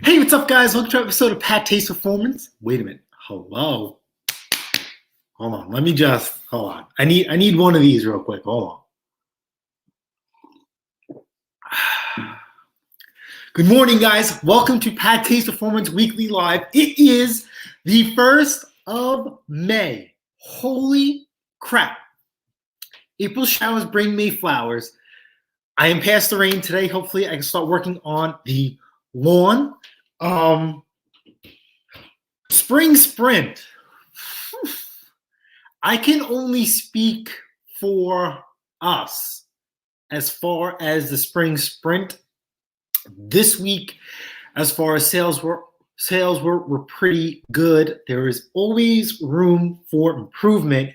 Hey, what's up, guys? Welcome to an episode of Pat Taste Performance. Wait a minute. Hello. Hold on. Hold on. I need one of these real quick. Hold on. Good morning, guys. Welcome to Pat Taste Performance Weekly Live. It is the 1st of May. Holy crap. April showers bring me flowers. I am past the rain today. Hopefully, I can start working on the lawn. Spring sprint. I can only speak for us as far as the spring sprint. This week, as far as sales were pretty good. There is always room for improvement.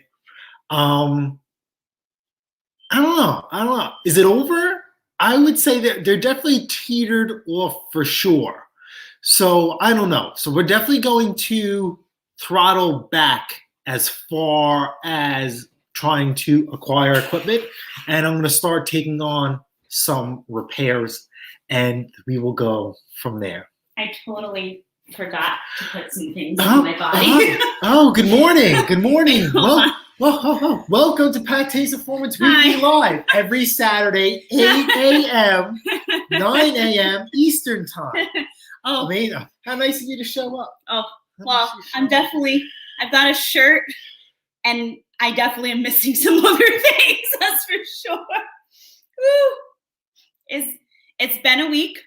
I don't know. Is it over? I would say that they're definitely teetered off for sure. So I don't know. So we're definitely going to throttle back as far as trying to acquire equipment. And I'm going to start taking on some repairs and we will go from there. I totally forgot to put some things on my body. Good morning. Good morning. Welcome to Pat Taste Performance Weekly Live every Saturday, 8 a.m., 9 a.m. Eastern Time. Oh, Amazing. How nice of you to show up. Oh, well, I've got a shirt and I definitely am missing some other things, that's for sure. Woo. It's been a week,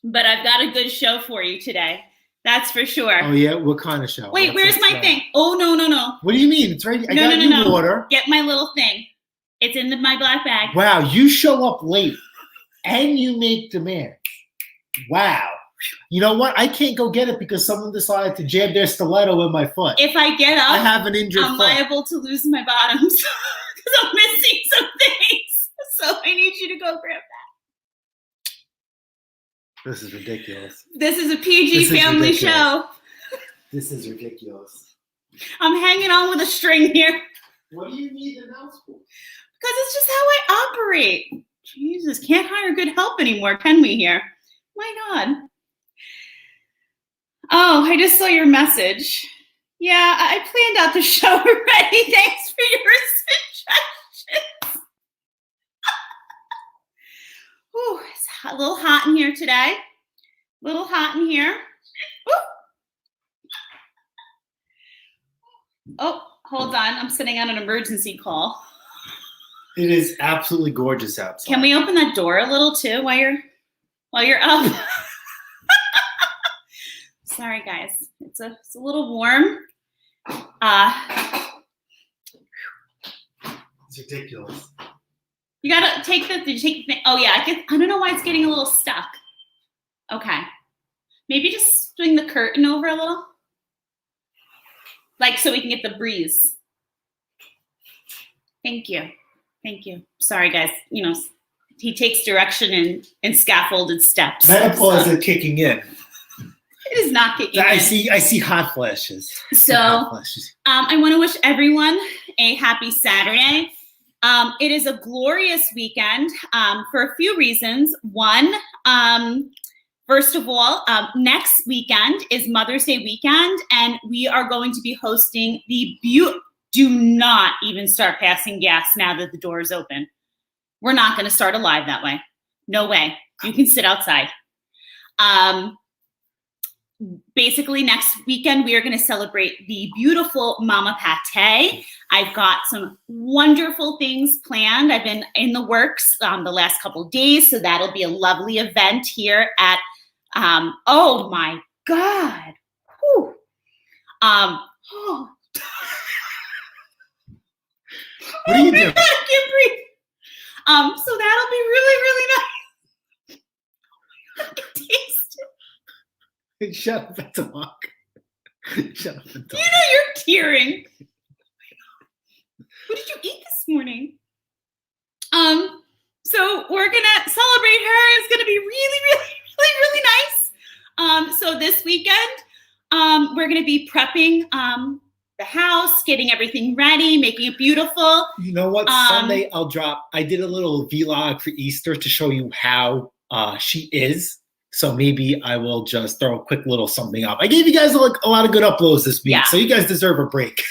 but I've got a good show for you today. That's for sure. Oh, yeah? What kind of show? Wait, where's my thing? Oh, no. What do you mean? It's right here. I got your water. Get my little thing. It's in my black bag. Wow, you show up late and you make demands. Wow. You know what? I can't go get it because someone decided to jab their stiletto in my foot. If I get up, I have an injured I'm foot. liable to lose my bottoms because I'm missing some things. So I need you to go grab that. This is ridiculous. This is a PG family show. This is ridiculous. I'm hanging on with a string here. What do you need the mouse for? Because it's just how I operate. Jesus, can't hire good help anymore, can we here? My God. Oh, I just saw your message. Yeah, I planned out the show already. Thanks for your suggestions. Ooh, it's a little hot in here today. Ooh. Oh, hold on. I'm sitting on an emergency call. It is absolutely gorgeous outside. Can we open that door a little too while you're up? Sorry, guys. It's a little warm. It's ridiculous. You gotta take the. Did you take the thing? Oh yeah, I don't know why it's getting a little stuck. Okay, maybe just swing the curtain over a little, like so we can get the breeze. Thank you. Sorry, guys. You know, he takes direction in scaffolded steps. Menopause is kicking in. It is not kicking in. I see hot flashes. So, I want to wish everyone a happy Saturday. It is a glorious weekend for a few reasons. One, first of all, next weekend is Mother's Day weekend, and we are going to be hosting the do not even start passing gas now that the door is open. We're not going to start a live that way. No way. You can sit outside. Basically, next weekend, we are going to celebrate the beautiful Mama Pate. I've got some wonderful things planned. I've been in the works the last couple of days, so that'll be a lovely event here at, oh my God. Whew. What are you doing? I can't breathe. So that'll be really, really nice. I can taste it. Shut up and talk. Shut up and talk. You know you're tearing. What did you eat this morning? So we're gonna celebrate her. It's gonna be really, really, really, really nice. So this weekend, we're gonna be prepping the house, getting everything ready, making it beautiful. You know what? Sunday I'll drop. I did a little vlog for Easter to show you how she is. So maybe I will just throw a quick little something up. I gave you guys a lot of good uploads this week, so you guys deserve a break.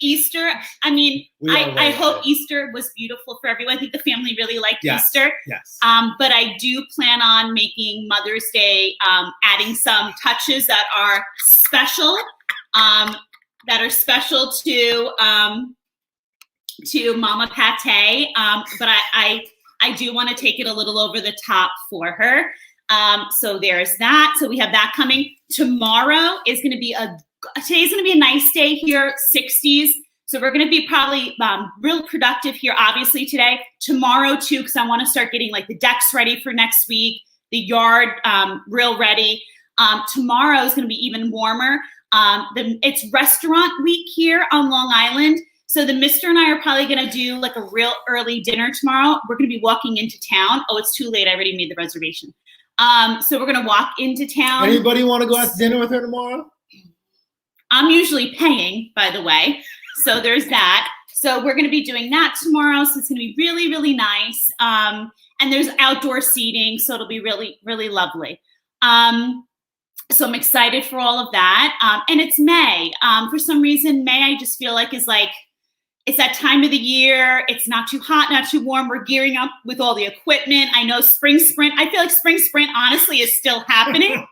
Easter. I mean, I hope Easter was beautiful for everyone. I think the family really liked Easter. Yes. But I do plan on making Mother's Day, adding some touches that are special, to Mama Pate. But I do want to take it a little over the top for her. So there's that. So we have that coming. Tomorrow is going to be today's going to be a nice day here, 60s. So we're going to be probably real productive here, obviously today. Tomorrow too, because I want to start getting like the decks ready for next week, the yard real ready. Tomorrow is going to be even warmer. It's restaurant week here on Long Island. So the mister and I are probably going to do like a real early dinner tomorrow. We're going to be walking into town. Oh, it's too late. I already made the reservation. So we're going to walk into town. Anybody want to go out to dinner with her tomorrow? I'm usually paying, by the way. So there's that. So we're going to be doing that tomorrow. So it's going to be really, really nice. And there's outdoor seating. So it'll be really, really lovely. So I'm excited for all of that. And it's May. For some reason, May I just feel like is like, it's that time of the year. It's not too hot, not too warm. We're gearing up with all the equipment. I know Spring Sprint. I feel like Spring Sprint, honestly, is still happening.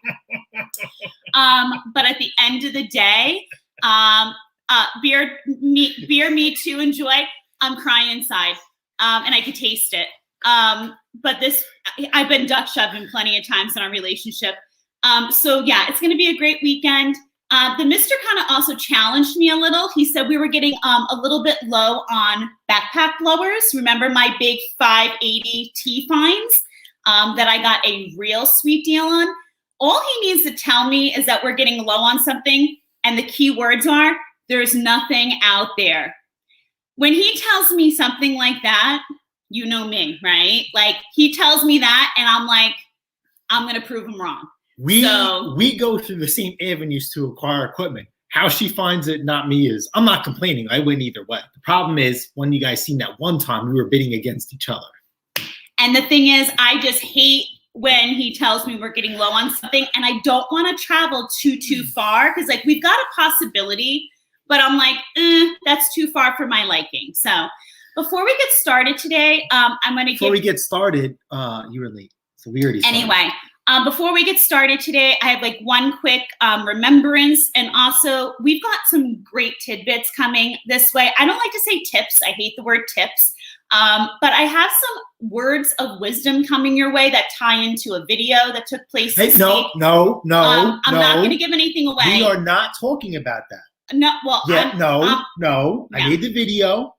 But at the end of the day, beer, me too, enjoy. I'm crying inside, and I could taste it. But I've been Dutch shoving plenty of times in our relationship. So yeah, it's going to be a great weekend. The mister kind of also challenged me a little. He said we were getting a little bit low on backpack blowers. Remember my big 580 T-Fines that I got a real sweet deal on? All he needs to tell me is that we're getting low on something, and the key words are, there's nothing out there. When he tells me something like that, you know me, right? Like he tells me that, and I'm like, I'm going to prove him wrong. We go through the same avenues to acquire equipment. How she finds it, not me, is I'm not complaining. I win either way. The problem is when you guys seen that one time, we were bidding against each other. And the thing is, I just hate when he tells me we're getting low on something, and I don't want to travel too far because like we've got a possibility, but I'm like, that's too far for my liking. So before we get started today, I'm going to Before we get started, you were late. So we already started. Anyway. Before we get started today, I have like one quick remembrance, and also we've got some great tidbits coming this way. I don't like to say tips. I hate the word tips. But I have some words of wisdom coming your way that tie into a video that took place this week. No. I'm not going to give anything away. We are not talking about that. No, well, no. I made the video.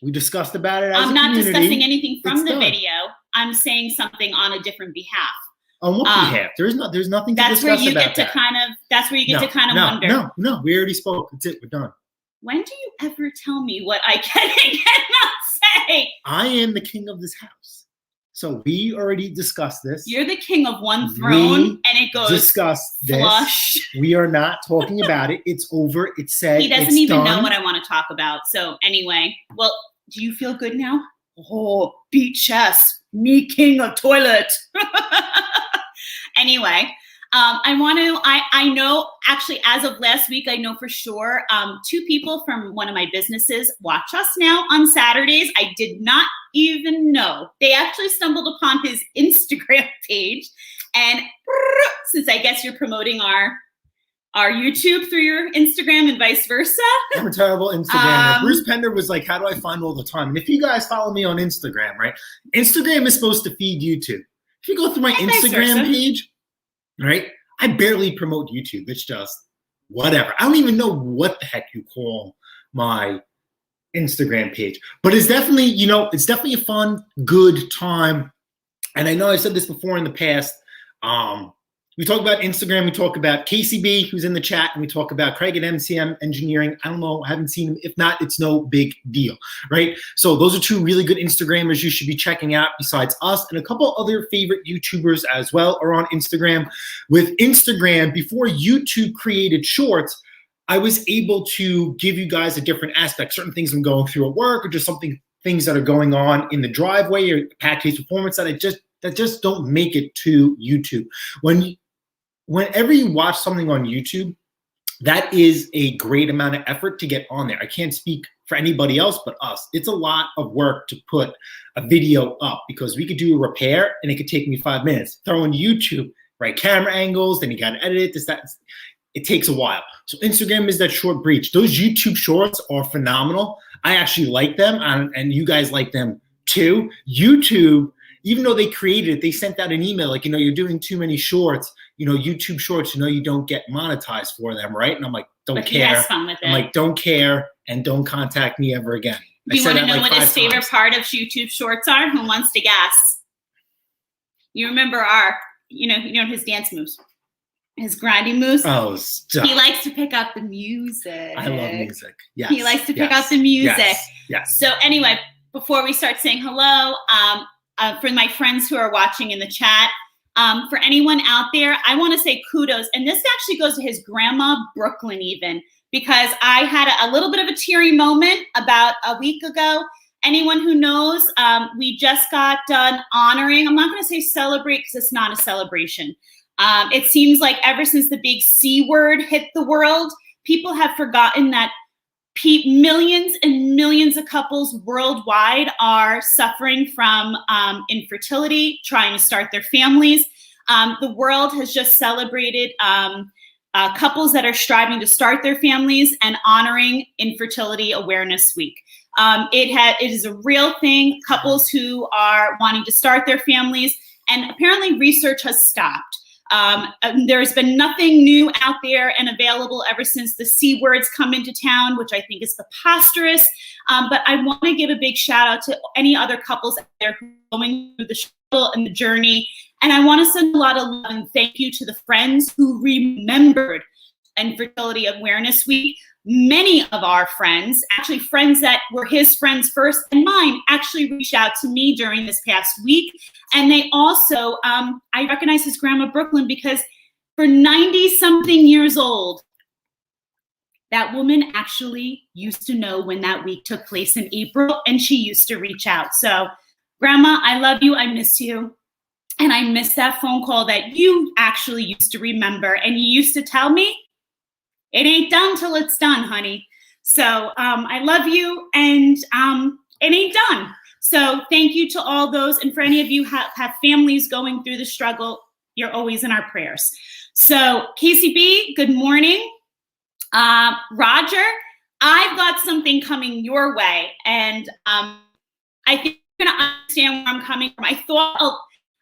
We discussed about it as I'm a not community. discussing anything from the done. video. I'm saying something on a different behalf. On what behalf? There's nothing to discuss about that. That's where you get to kind of wonder. No, we already spoke. That's it. We're done. When do you ever tell me what I can and cannot say? I am the king of this house. So we already discussed this. You're the king of one throne, and it goes discussed flush. This. We are not talking about it. It's over. It's said. He doesn't even know what I want to talk about. So anyway, well, do you feel good now? Oh, beat chest. Me king of toilet. Anyway, I know actually as of last week, I know for sure 2 people from one of my businesses watch us now on Saturdays. I did not even know. They actually stumbled upon his Instagram page. And since I guess you're promoting our YouTube through your Instagram and vice versa. I'm a terrible Instagrammer. Bruce Pender was like, how do I find all the time? And if you guys follow me on Instagram, right? Instagram is supposed to feed YouTube. If you go through my Instagram page, right, I barely promote YouTube. It's just whatever. I don't even know what the heck you call my Instagram page. But it's definitely, it's definitely a fun, good time. And I know I said this before in the past. We talk about Instagram. We talk about KCB, who's in the chat, and we talk about Craig at MCM Engineering. I don't know. I haven't seen him. If not, it's no big deal, right? So those are 2 really good Instagrammers you should be checking out besides us. And a couple other favorite YouTubers as well are on Instagram. With Instagram, before YouTube created Shorts, I was able to give you guys a different aspect. Certain things I'm going through at work or just things that are going on in the driveway or Pat Case Performance that I just that just don't make it to YouTube. Whenever you watch something on YouTube, that is a great amount of effort to get on there. I can't speak for anybody else but us. It's a lot of work to put a video up because we could do a repair and it could take me 5 minutes. Throw on YouTube, right camera angles, then you got to edit it, this, that. It takes a while. So Instagram is that short breach. Those YouTube shorts are phenomenal. I actually like them, and you guys like them too. YouTube, even though they created it, they sent out an email like, you're doing too many shorts. YouTube shorts, you don't get monetized for them, right? And I'm like, don't care. He has fun with it. I'm like, don't care, and don't contact me ever again. Do you want to know what his favorite part of YouTube shorts are? Who wants to guess? You remember his dance moves, his grinding moves? Oh, stop. He likes to pick up the music. I love music. Yes. He likes to pick up the music. Yes. So anyway, before we start saying hello, for my friends who are watching in the chat, for anyone out there, I want to say kudos. And this actually goes to his grandma, Brooklyn, even, because I had a little bit of a teary moment about a week ago. Anyone who knows, we just got done honoring, I'm not going to say celebrate because it's not a celebration. It seems like ever since the big C word hit the world, people have forgotten that millions and millions of couples worldwide are suffering from infertility, trying to start their families. The world has just celebrated couples that are striving to start their families and honoring Infertility Awareness Week. It is a real thing, couples who are wanting to start their families, and apparently research has stopped. There's been nothing new out there and available ever since the C words come into town, which I think is preposterous. But I want to give a big shout out to any other couples out there who are going through the struggle and the journey. And I want to send a lot of love and thank you to the friends who remembered Infertility Awareness Week. Many of our friends, actually friends that were his friends first and mine, actually reached out to me during this past week. And they also, I recognize his grandma, Brooklyn, because for 90-something years old, that woman actually used to know when that week took place in April, and she used to reach out. So, Grandma, I love you. I miss you. And I miss that phone call that you actually used to remember. And you used to tell me, it ain't done till it's done, honey. So I love you, and it ain't done. So thank you to all those. And for any of you have families going through the struggle, you're always in our prayers. So KCB, good morning. Roger, I've got something coming your way. And I think you're going to understand where I'm coming from.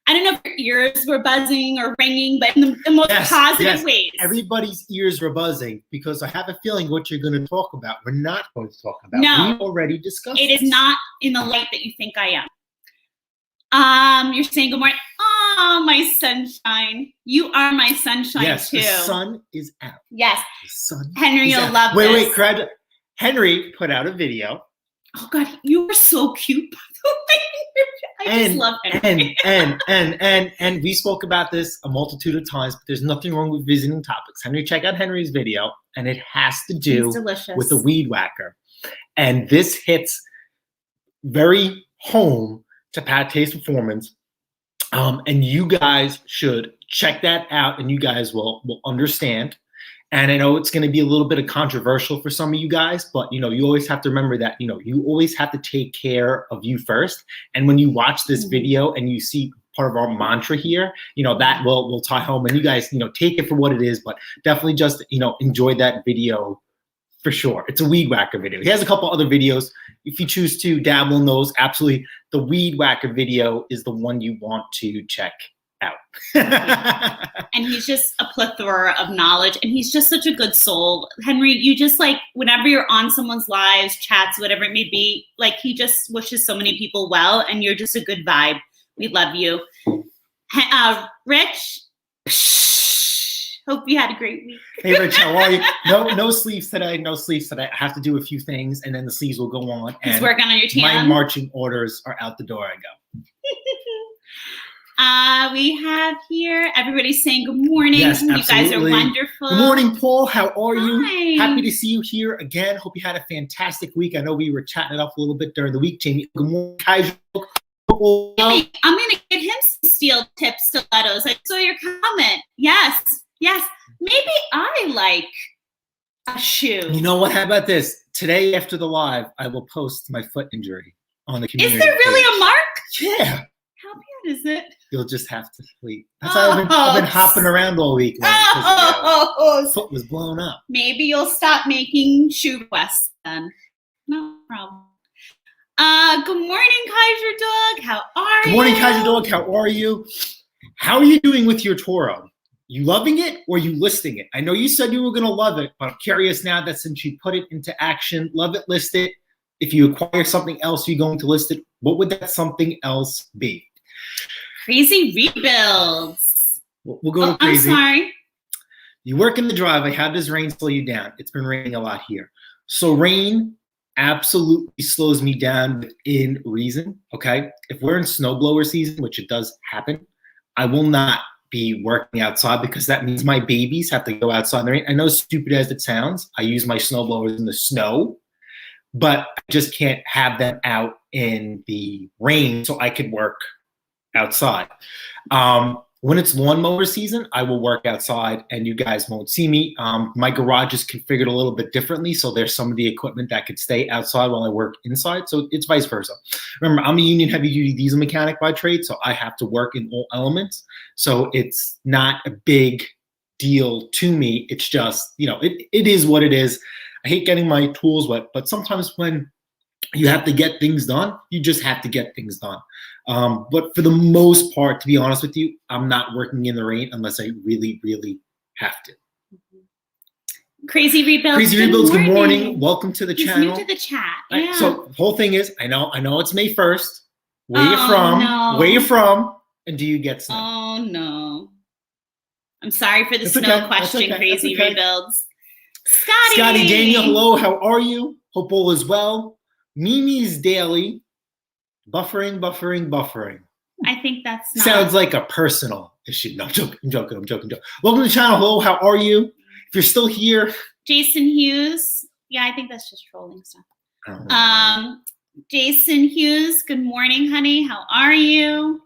I don't know if your ears were buzzing or ringing, but in the most positive ways. Everybody's ears were buzzing because I have a feeling what you're going to talk about, we're not going to talk about. No. We already discussed it. It Is not in the light that you think I am. You're saying good morning. Oh, my sunshine. You are my sunshine too. Yes, the sun is out. Yes. The sun Henry, you'll love this. this. Wait, Henry put out a video. Oh God, you are so cute. I just love Henry. And we spoke about this a multitude of times, but there's nothing wrong with visiting topics. Henry, check out Henry's video, and it has to do with the weed whacker. And this hits very home to Pate's performance. And you guys should check that out, and you guys will understand. And I know it's going to be a little bit of controversial for some of you guys, but you always have to remember that you always have to take care of you first. And when you watch this video and you see part of our mantra here, that will tie home. And you guys, take it for what it is, but definitely just enjoy that video for sure. It's a weed whacker video. He has a couple other videos. If you choose to dabble in those, absolutely, the weed whacker video is the one you want to check out. And he's just a plethora of knowledge, and he's just such a good soul. Henry, you just whenever you're on someone's lives, chats, whatever it may be, he just wishes so many people well, and you're just a good vibe. We love you. Rich, hope you had a great week. Hey Rich, how are you? No sleeves today. No sleeves today. I have to do a few things, and then the sleeves will go on. He's working on your tan. My marching orders are out the door. I go. We have here everybody saying good morning. Yes, you absolutely. guys are wonderful. Good morning, Paul. How are you? Hi. Happy to see you here again. Hope you had a fantastic week. I know we were chatting it up a little bit during the week. Jamie, good morning. Kaiser, Hey, I'm gonna get him some steel tip stilettos. I saw your comment. Yes. Maybe I like a shoe. You know what? How about this? Today after the live, I will post my foot injury on the community. Is there really page. a mark? Yeah. How bad is it? You'll just have to wait. That's why I've been hopping around all week. My foot was blown up. Maybe you'll stop making shoe requests then. No problem. Good morning, Kaiser Dog. How are you? Good morning, Kaiser Dog. How are you? How are you doing with your Toro? You loving it or you listing it? I know you said you were going to love it, but I'm curious now that since you put it into action, love it, list it. If you acquire something else, you're going to list it. What would that something else be? Crazy rebuilds. We'll go to crazy. I'm sorry. You work in the driveway. How does rain slow you down? It's been raining a lot here. So rain absolutely slows me down within reason, okay? If we're in snowblower season, which it does happen, I will not be working outside because that means my babies have to go outside in the rain. I know, stupid as it sounds, I use my snowblowers in the snow, but I just can't have them out in the rain so I could work outside. When it's lawnmower season, I will work outside and you guys won't see me. My garage is configured a little bit differently, so there's some of the equipment that could stay outside while I work inside, so it's vice versa. Remember, I'm a union heavy-duty diesel mechanic by trade, so I have to work in all elements, so it's not a big deal to me. It's just, it is what it is. I hate getting my tools wet, but sometimes when you have to get things done, you just have to get things done. But for the most part, to be honest with you, I'm not working in the rain unless I really, really have to. Crazy Rebuilds. Crazy Rebuilds, good morning. Welcome to the channel. New to the chat. Right, Yeah. so the whole thing is, I know it's May 1st. Where you from? No. Where you from? And do you get snow? Oh, no. I'm sorry for the That's snow okay. question, That's okay. Crazy That's okay. Rebuilds. Scotty Daniel, hello. How are you? Hope all is well. Mimi's Daily. Buffering. I think that's not. Sounds like a personal issue. No, I'm joking. Welcome to the channel. Hello, how are you? If you're still here. Jason Hughes. Yeah, I think that's just trolling stuff. Jason Hughes, good morning, honey. How are you?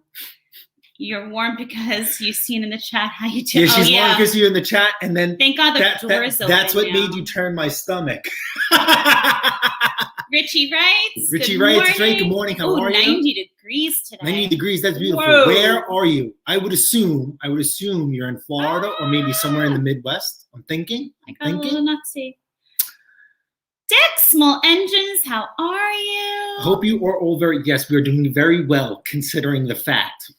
You're warm because you've seen in the chat how you do. Yeah, she's warm because you're in the chat, and then thank God the door is open. That's what now. made you turn my stomach. Richie writes. Richie writes, it's right. Good morning. How are 90 you? 90 degrees today. 90 degrees. That's beautiful. Whoa. Where are you? I would assume you're in Florida or maybe somewhere in the Midwest. I'm thinking. I got a little nutsy. Dick, Small Engines, how are you? Hope you are all yes, we are doing very well considering the fact.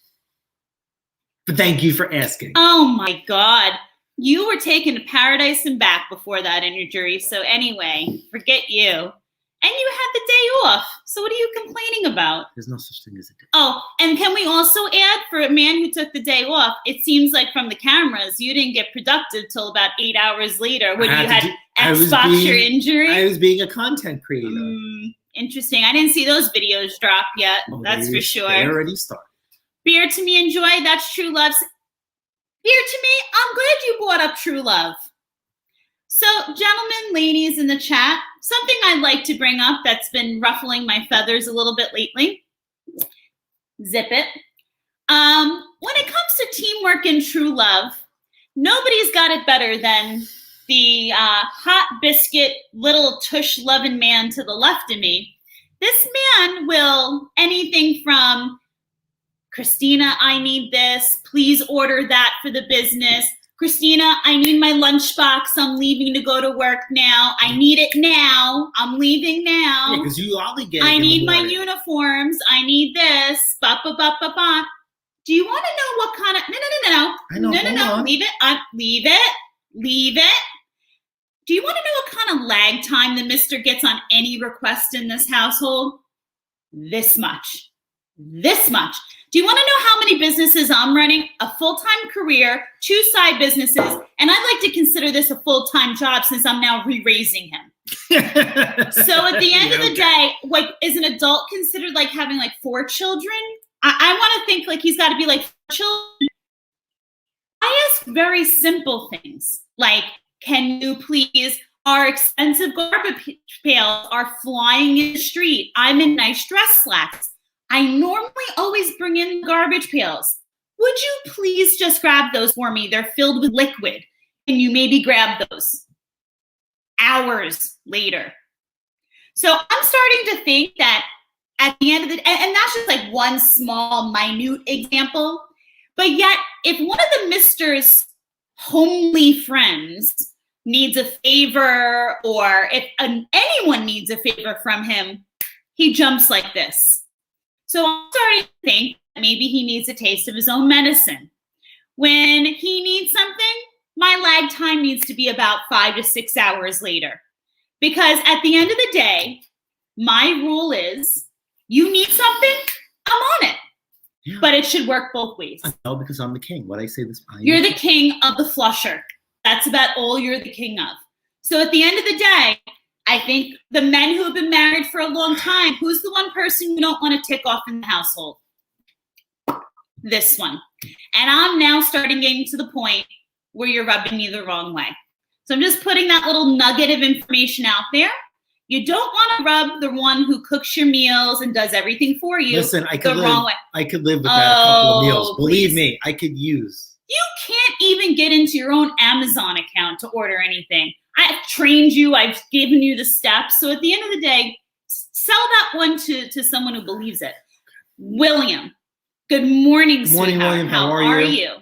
But thank you for asking. Oh my God. You were taken to paradise and back before that injury. So anyway, forget you. And you had the day off. So what are you complaining about? There's no such thing as a day. Oh, and can we also add, for a man who took the day off, it seems like from the cameras, you didn't get productive till about 8 hours later when you had Xbox your injury. I was being a content creator. Interesting. I didn't see those videos drop yet. That's for sure. They already started. Beer to me, enjoy. That's True Love. Beer to me, I'm glad you brought up True Love. So, gentlemen, ladies in the chat, something I'd like to bring up that's been ruffling my feathers a little bit lately. Zip it. When it comes to teamwork and true love, nobody's got it better than the hot biscuit, little tush loving man to the left of me. This man will anything from, Christina, I need this. Please order that for the business. Christina, I need my lunchbox. I'm leaving to go to work now. I need it now. I'm leaving now. Yeah, because you obligate. I need my uniforms. I need this. Ba-ba-ba-ba-ba. Do you want to know what kind of... No. I know. No. Leave it. Leave it. Do you want to know what kind of lag time the mister gets on any request in this household? This much. Do you want to know how many businesses I'm running? A full-time career, 2 side businesses, and I'd like to consider this a full-time job since I'm now re-raising him. So at the end of the day, like, is an adult considered like having like 4 children? I want to think like he's got to be like 4 children. I ask very simple things like, can you please, our expensive garbage pails are flying in the street. I'm in nice dress slacks. I normally always bring in garbage pails. Would you please just grab those for me? They're filled with liquid. Can you maybe grab those? Hours later. So I'm starting to think that at the end of the day, and that's just like one small, minute example, but yet if one of the Mister's homely friends needs a favor, or if anyone needs a favor from him, he jumps like this. So I'm starting to think that maybe he needs a taste of his own medicine. When he needs something, my lag time needs to be about 5 to 6 hours later. Because at the end of the day, my rule is, you need something, I'm on it. Yeah. But it should work both ways. I know, because I'm the king. What I say this. You're the king of the flusher. That's about all you're the king of. So at the end of the day, I think the men who have been married for a long time, who's the one person you don't want to tick off in the household? This one. And I'm now starting getting to the point where you're rubbing me the wrong way. So I'm just putting that little nugget of information out there. You don't want to rub the one who cooks your meals and does everything for you. Listen, I could wrong way. I could live with that a couple of meals. Believe Please. me, I could use. You can't even get into your own Amazon account to order anything. I've trained you. I've given you the steps. So at the end of the day, sell that one to someone who believes it. William, good morning, Good morning, sweetheart. William. How are you?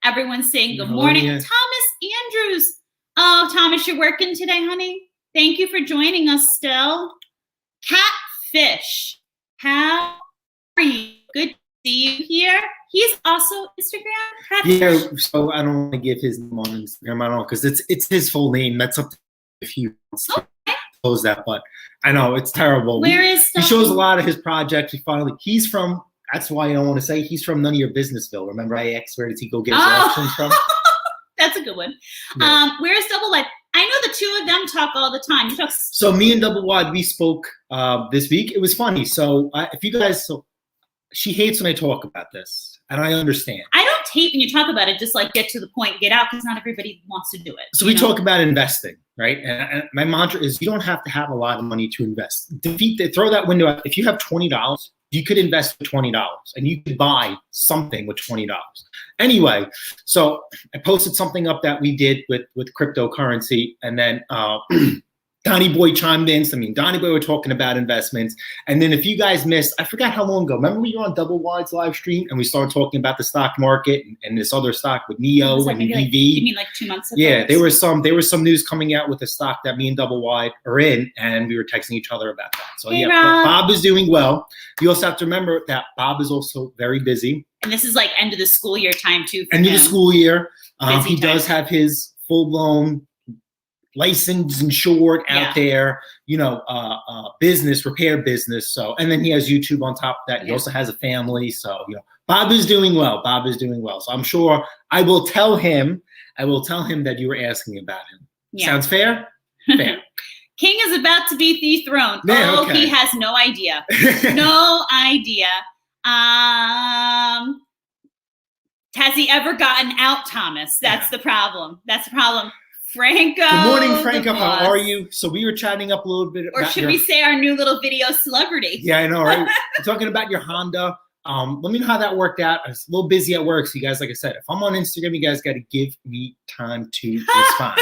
Everyone's saying good How are morning. you? Thomas Andrews. Oh, Thomas, you're working today, honey? Thank you for joining us still. Catfish, how are you? Good to see you here. He's also Instagram. Catfish. Yeah, so I don't want to give his name on Instagram. I don't know, because it's his full name. That's up to if he wants to close that. But I know it's terrible. Where is he shows a lot of his projects. He's from. That's why I don't want to say he's from none of your businessville. Remember, I asked where did he go get his options from? That's a good one. Yeah. Where's Double Wide? I know the two of them talk all the time. You talk. So me and Double Wide, we spoke this week. It was funny. So if you guys, she hates when I talk about this, and I understand. I don't hate when you talk about it. Just like get to the point, get out, because not everybody wants to do it. So we talk about investing, right? And my mantra is you don't have to have a lot of money to invest. Throw that window out. If you have $20, you could invest with $20, and you could buy something with $20. Anyway, so I posted something up that we did with cryptocurrency, and then Donnie Boy chimed in. So, Donnie Boy were talking about investments. And then if you guys missed, I forgot how long ago. Remember we were on Double Wide's live stream and we started talking about the stock market and this other stock with NEO and EV. You mean like 2 months ago? Yeah, there was some news coming out with the stock that me and Double Wide are in, and we were texting each other about that. So hey, yeah, Bob is doing well. You also have to remember that Bob is also very busy. And this is like end of the school year time too. End of the school year. He time. does have his full-blown licensed, insured out there, business, repair business. So, and then he has YouTube on top of that. He also has a family. So, Bob is doing well. Bob is doing well. So I'm sure I will tell him that you were asking about him. Yeah. Sounds fair? Fair. King is about to be dethroned. Yeah, okay. He has no idea. No idea. Has he ever gotten out, Thomas? That's the problem. That's the problem. Franco. Good morning, Franco. How are you? So we were chatting up a little bit. Or should we say our new little video celebrity? Yeah, I know, right? We're talking about your Honda. Let me know how that worked out. I was a little busy at work. So you guys, like I said, if I'm on Instagram, you guys got to give me time to respond.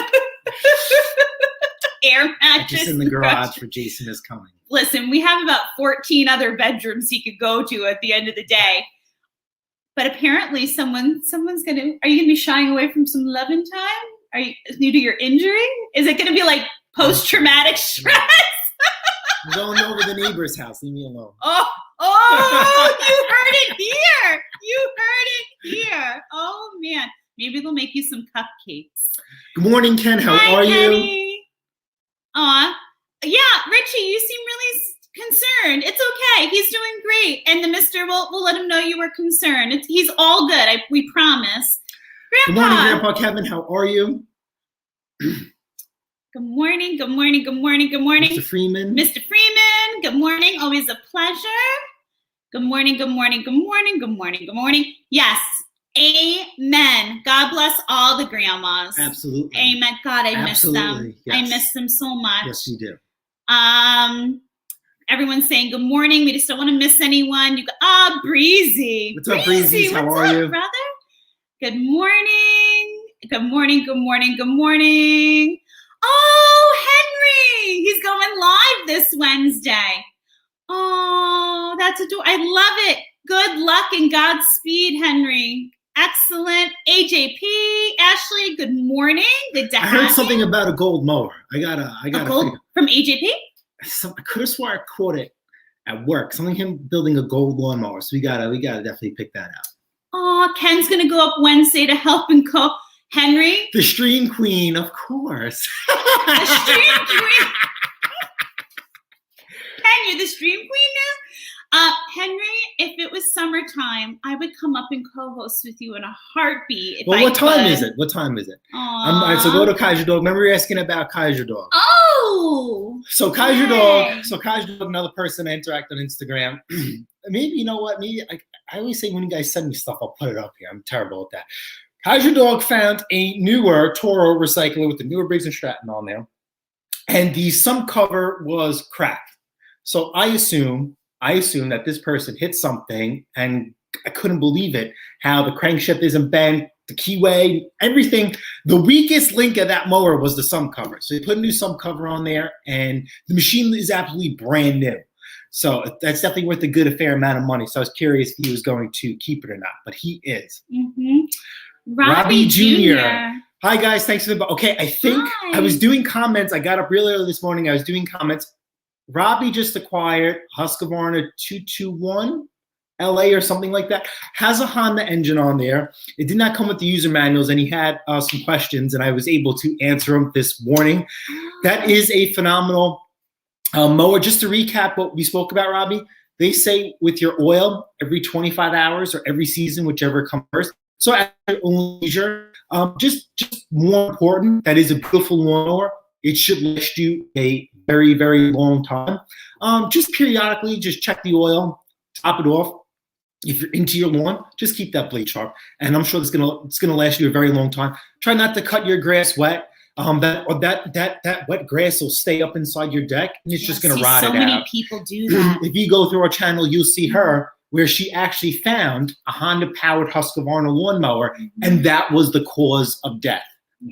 Air mattress. Just in the garage for Jason is coming. Listen, we have about 14 other bedrooms he could go to at the end of the day. But apparently someone's going to, are you going to be shying away from some loving time? Are you new to your injury? Is it going to be like post-traumatic stress? I'm going over to the neighbor's house. Leave me alone. Oh, you heard it here. You heard it here. Oh, man. Maybe they'll make you some cupcakes. Good morning, Ken. How are Kenny. you? Aw. Yeah, Richie, you seem really concerned. It's okay. He's doing great. And the mister will let him know you were concerned. He's all good. We promise. Grandpa. Good morning, Grandpa Kevin. How are you? Good morning. Good morning. Good morning. Good morning. Mr. Freeman. Mr. Freeman. Good morning. Always a pleasure. Good morning. Good morning. Good morning. Good morning. Good morning. Yes. Amen. God bless all the grandmas. Absolutely. Amen. God, I miss them. Yes. I miss them so much. Yes, you do. Everyone's saying good morning. We just don't want to miss anyone. You go, Breezy. What's up, Breezy? How are you, brother? Good morning. Good morning. Good morning. Good morning. Oh, Henry. He's going live this Wednesday. Oh, that's adorable. I love it. Good luck and Godspeed, Henry. Excellent. AJP, Ashley, good morning. Good to have you. I heard something about a gold mower. I got a gold from AJP? I could have swore I caught it at work. Something him building a gold lawnmower. So we gotta definitely pick that out. Oh, Ken's gonna go up Wednesday to help and cook. Henry? The stream queen, of course. The stream queen. Ken, you're the stream queen now? Henry, if it was summertime, I would come up and co-host with you in a heartbeat. What time is it? All right, so go to Kaiser Dog. Remember you're asking about Kaiser Dog. Oh! So Kaiser Dog, another person I interact on Instagram. Maybe, you know what? Maybe I always say when you guys send me stuff, I'll put it up here. I'm terrible at that. Kaiser Dog found a newer Toro recycler with the newer Briggs & Stratton on there. And the sump cover was cracked. So I assume that this person hit something, and I couldn't believe it, how the crankshaft isn't bent, the keyway, everything. The weakest link of that mower was the sump cover. So he put a new sump cover on there, and the machine is absolutely brand new. So that's definitely worth a fair amount of money. So I was curious if he was going to keep it or not, but he is. Mm-hmm. Robbie Jr. Hi, guys. Thanks for the... Okay, I think I was doing comments. I got up really early this morning. I was doing comments. Robbie just acquired Husqvarna 221 LA or something like that. Has a Honda engine on there. It did not come with the user manuals, and he had some questions, and I was able to answer them this morning. That is a phenomenal mower. Just to recap what we spoke about, Robbie, they say with your oil every 25 hours or every season, whichever comes first. So at your own leisure, just more important, that is a beautiful lawnmower. It should last you a very, very long time. Just periodically, just check the oil, top it off. If you're into your lawn, just keep that blade sharp, and I'm sure it's gonna last you a very long time. Try not to cut your grass wet. That wet grass will stay up inside your deck, and it's just gonna rot it out. So many people do that. If you go through our channel, you'll see her where she actually found a Honda-powered Husqvarna lawnmower, and that was the cause of death,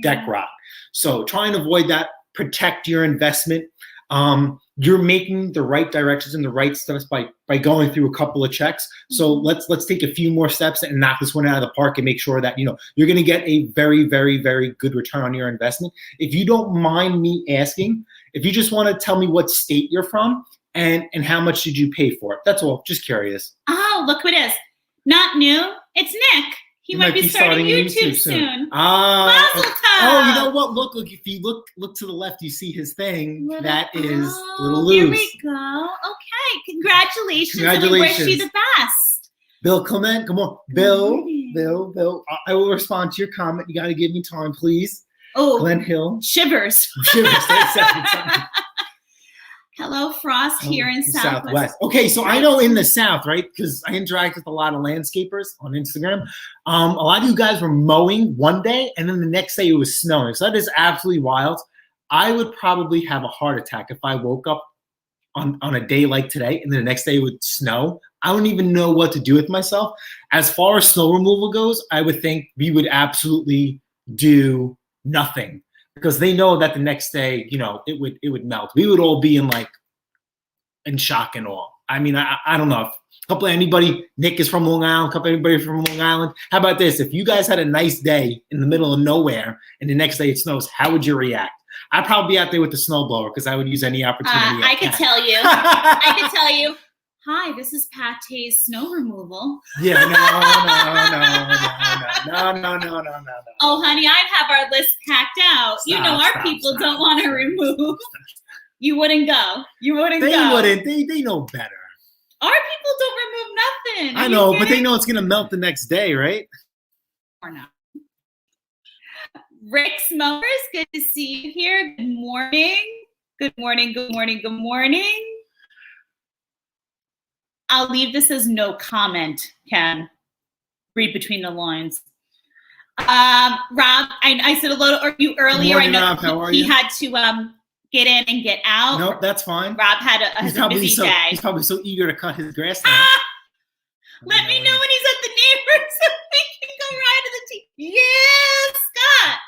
deck rot. So try and avoid that. Protect your investment. You're making the right directions and the right steps by going through a couple of checks. So let's take a few more steps and knock this one out of the park and make sure that you're going to get a very, very, very good return on your investment. If you don't mind me asking, if you just want to tell me what state you're from and how much did you pay for it? That's all. Just curious. Oh, look who it is. Not new. It's Nick. He might be starting YouTube soon. Mazel tov. Oh, you know what? Look! If you look to the left, you see his thing. That is Little Luz. Here we go. Okay, congratulations. And we wish you the best. Bill Clement, come on, Bill. I will respond to your comment. You got to give me time, please. Oh, Glen Hill. Shivers. Hello, Frost here in Southwest. Okay, so I know in the South, right? Because I interact with a lot of landscapers on Instagram. A lot of you guys were mowing one day, and then the next day it was snowing. So that is absolutely wild. I would probably have a heart attack if I woke up on a day like today, and then the next day it would snow. I wouldn't even know what to do with myself. As far as snow removal goes, I would think we would absolutely do nothing. Because they know that the next day, it would melt. We would all be in shock and awe. I mean, I don't know. Nick is from Long Island, anybody from Long Island. How about this? If you guys had a nice day in the middle of nowhere and the next day it snows, how would you react? I'd probably be out there with the snowblower because I would use any opportunity. I could tell you. Hi, this is Pate's snow removal. Yeah, no. Oh, honey, I'd have our list packed out. Our people don't want to remove. You wouldn't go. They wouldn't. They know better. Our people don't remove nothing. I know, but they know it's going to melt the next day, right? Or not. Rick's Mowers, good to see you here. Good morning. Good morning. I'll leave this as no comment, Ken. Read between the lines. Rob, I said hello to you earlier. Good morning, Rob. How are you? He had to get in and get out. Nope, that's fine. Rob has a busy day. He's probably so eager to cut his grass now. Let me know when he's at the neighbors so we can go ride to the tea. Yeah, Scott.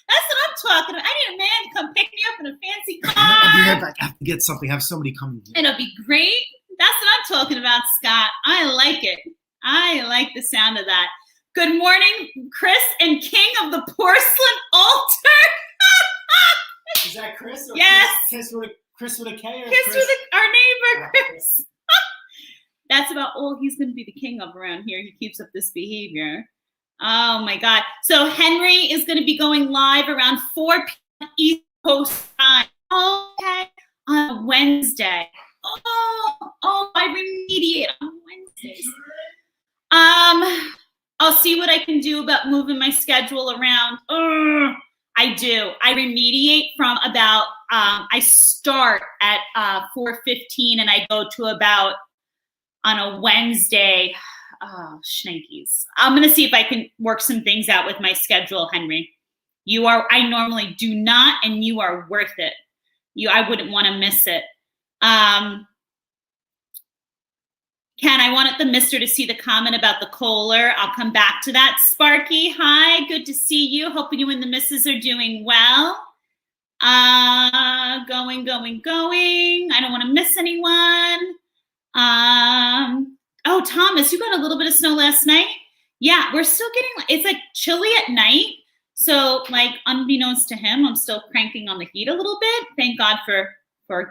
That's what I'm talking about. I need a man to come pick me up in a fancy car. I'll be right back. I have to get something. Have somebody come in here. It'll be great. That's what I'm talking about, Scott. I like it. I like the sound of that. Good morning, Chris and King of the Porcelain Altar. Is that Chris? Or Yes. Chris with a K? Or Chris Chris? with our neighbor, Chris. That's about all he's going to be the king of around here. He keeps up this behavior. Oh, my God. So Henry is going to be going live around 4 p.m. East Coast time. Okay. On Wednesday. I remediate on Wednesdays. I'll see what I can do about moving my schedule around. I do. I remediate from about, I start at 4:15 and I go to about on a Wednesday. Oh, shnikes. I'm going to see if I can work some things out with my schedule, Henry. I normally do not, and you are worth it. I wouldn't want to miss it. Ken, I wanted the mister to see the comment about the Kohler. I'll come back to that. Sparky, hi, good to see you. Hoping you and the missus are doing well. Going. I don't want to miss anyone. Oh, Thomas, you got a little bit of snow last night? Yeah, we're still getting, it's like chilly at night. So like unbeknownst to him, I'm still cranking on the heat a little bit. Thank God for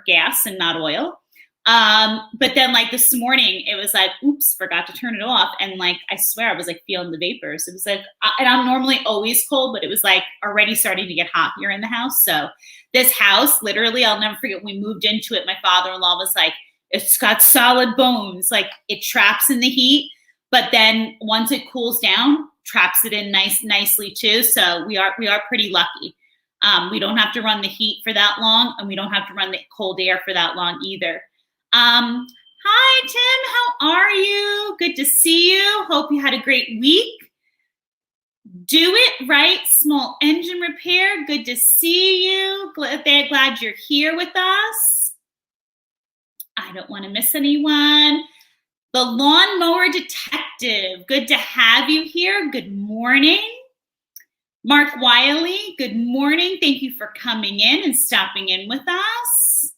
gas and not oil. But then like this morning, it was like, oops, forgot to turn it off. And like, I swear I was like feeling the vapors. It was like, and I'm normally always cold, but it was like already starting to get hot here in the house. So this house, literally, I'll never forget, we moved into it. My father-in-law was like, it's got solid bones, like it traps in the heat, but then once it cools down, traps it in nicely too. So we are pretty lucky. We don't have to run the heat for that long, and we don't have to run the cold air for that long either. Hi, Tim. How are you? Good to see you. Hope you had a great week. Do it right. Small engine repair. Good to see you. Glad you're here with us. I don't want to miss anyone. The Lawnmower Detective. Good to have you here. Good morning. Mark Wiley. Good morning. Thank you for coming in and stopping in with us.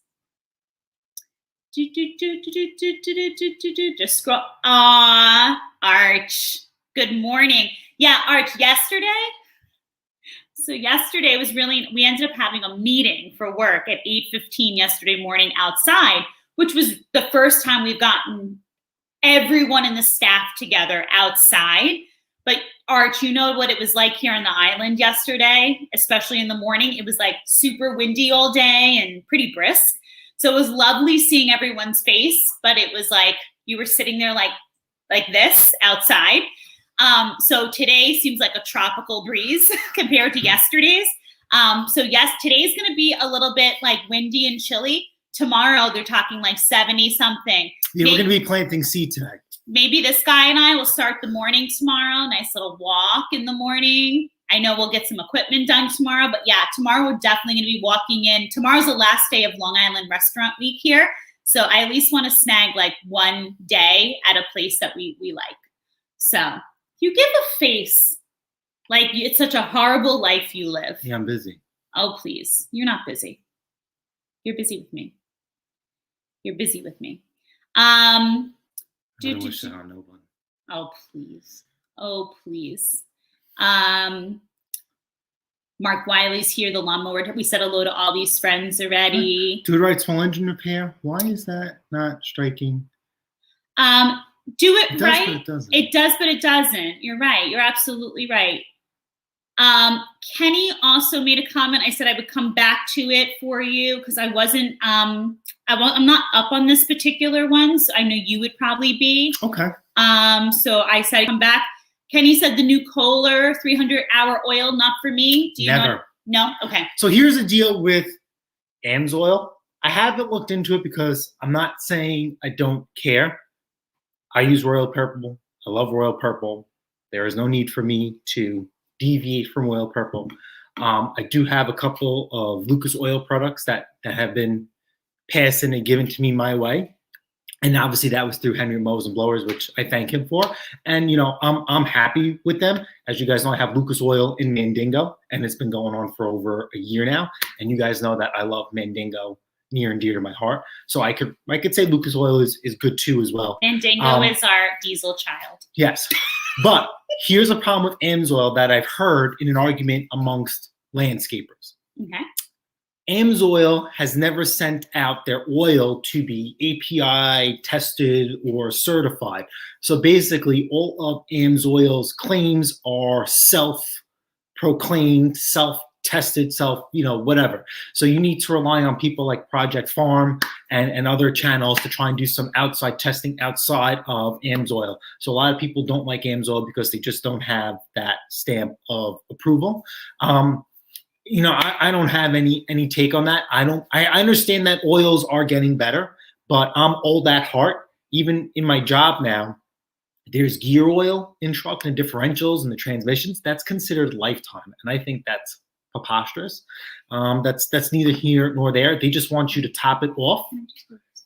Just scroll. Arch. Good morning. Yeah, Arch, yesterday. So yesterday was really, we ended up having a meeting for work at 8:15 yesterday morning outside, which was the first time we've gotten everyone in the staff together outside. But Arch, you know what it was like here on the island yesterday, especially in the morning. It was like super windy all day and pretty brisk. So it was lovely seeing everyone's face, but it was like you were sitting there like this outside. So today seems like a tropical breeze compared to yesterday's. So yes, today's going to be a little bit like windy and chilly. Tomorrow they're talking like 70 something. Yeah, we're going to be planting seed today. Maybe this guy and I will start the morning tomorrow. Nice little walk in the morning. I know we'll get some equipment done tomorrow, but yeah, tomorrow we're definitely going to be walking in. Tomorrow's the last day of Long Island Restaurant Week here. So I at least want to snag like one day at a place that we like. So you give a face like it's such a horrible life you live. Yeah, I'm busy. Oh, please. You're not busy. You're busy with me. You're busy with me. I wish that on no one. Oh, please. Oh, please. Mark Wiley's here, the lawnmower. We said hello to all these friends already. Do it right, small engine repair. Why is that not striking? Do it right. But it doesn't. It does, but it doesn't. You're right. You're absolutely right. Kenny also made a comment. I said I would come back to it for you because I wasn't. I'm not up on this particular one, so I know you would probably be. Okay. So I said I'd come back. Kenny said the new Kohler 300-hour oil, not for me. Do you Never. know? No? Okay. So here's the deal with AMSOIL. I haven't looked into it because I'm not saying I don't care. I use Royal Purple. I love Royal Purple. There is no need for me to deviate from Royal Purple. I do have a couple of Lucas Oil products that have been passed and given to me my way. And obviously that was through Henry Mowers and Blowers, which I thank him for. And I'm happy with them. As you guys know, I have Lucas Oil in Mandingo, and it's been going on for over a year now. And you guys know that I love Mandingo near and dear to my heart. So I could say Lucas Oil is good too as well. Mandingo is our diesel child. Yes. But here's a problem with AMSOIL that I've heard in an argument amongst landscapers. Okay. AMSOIL has never sent out their oil to be API tested or certified. So basically, all of AMSOIL's claims are self-proclaimed, self-tested, whatever. So you need to rely on people like Project Farm and other channels to try and do some outside testing outside of AMSOIL. So a lot of people don't like AMSOIL because they just don't have that stamp of approval. I don't have any take on that. I understand that oils are getting better, but I'm old at heart. Even in my job now, there's gear oil in truck and differentials and the transmissions. That's considered lifetime, and I think that's preposterous. That's neither here nor there. They just want you to top it off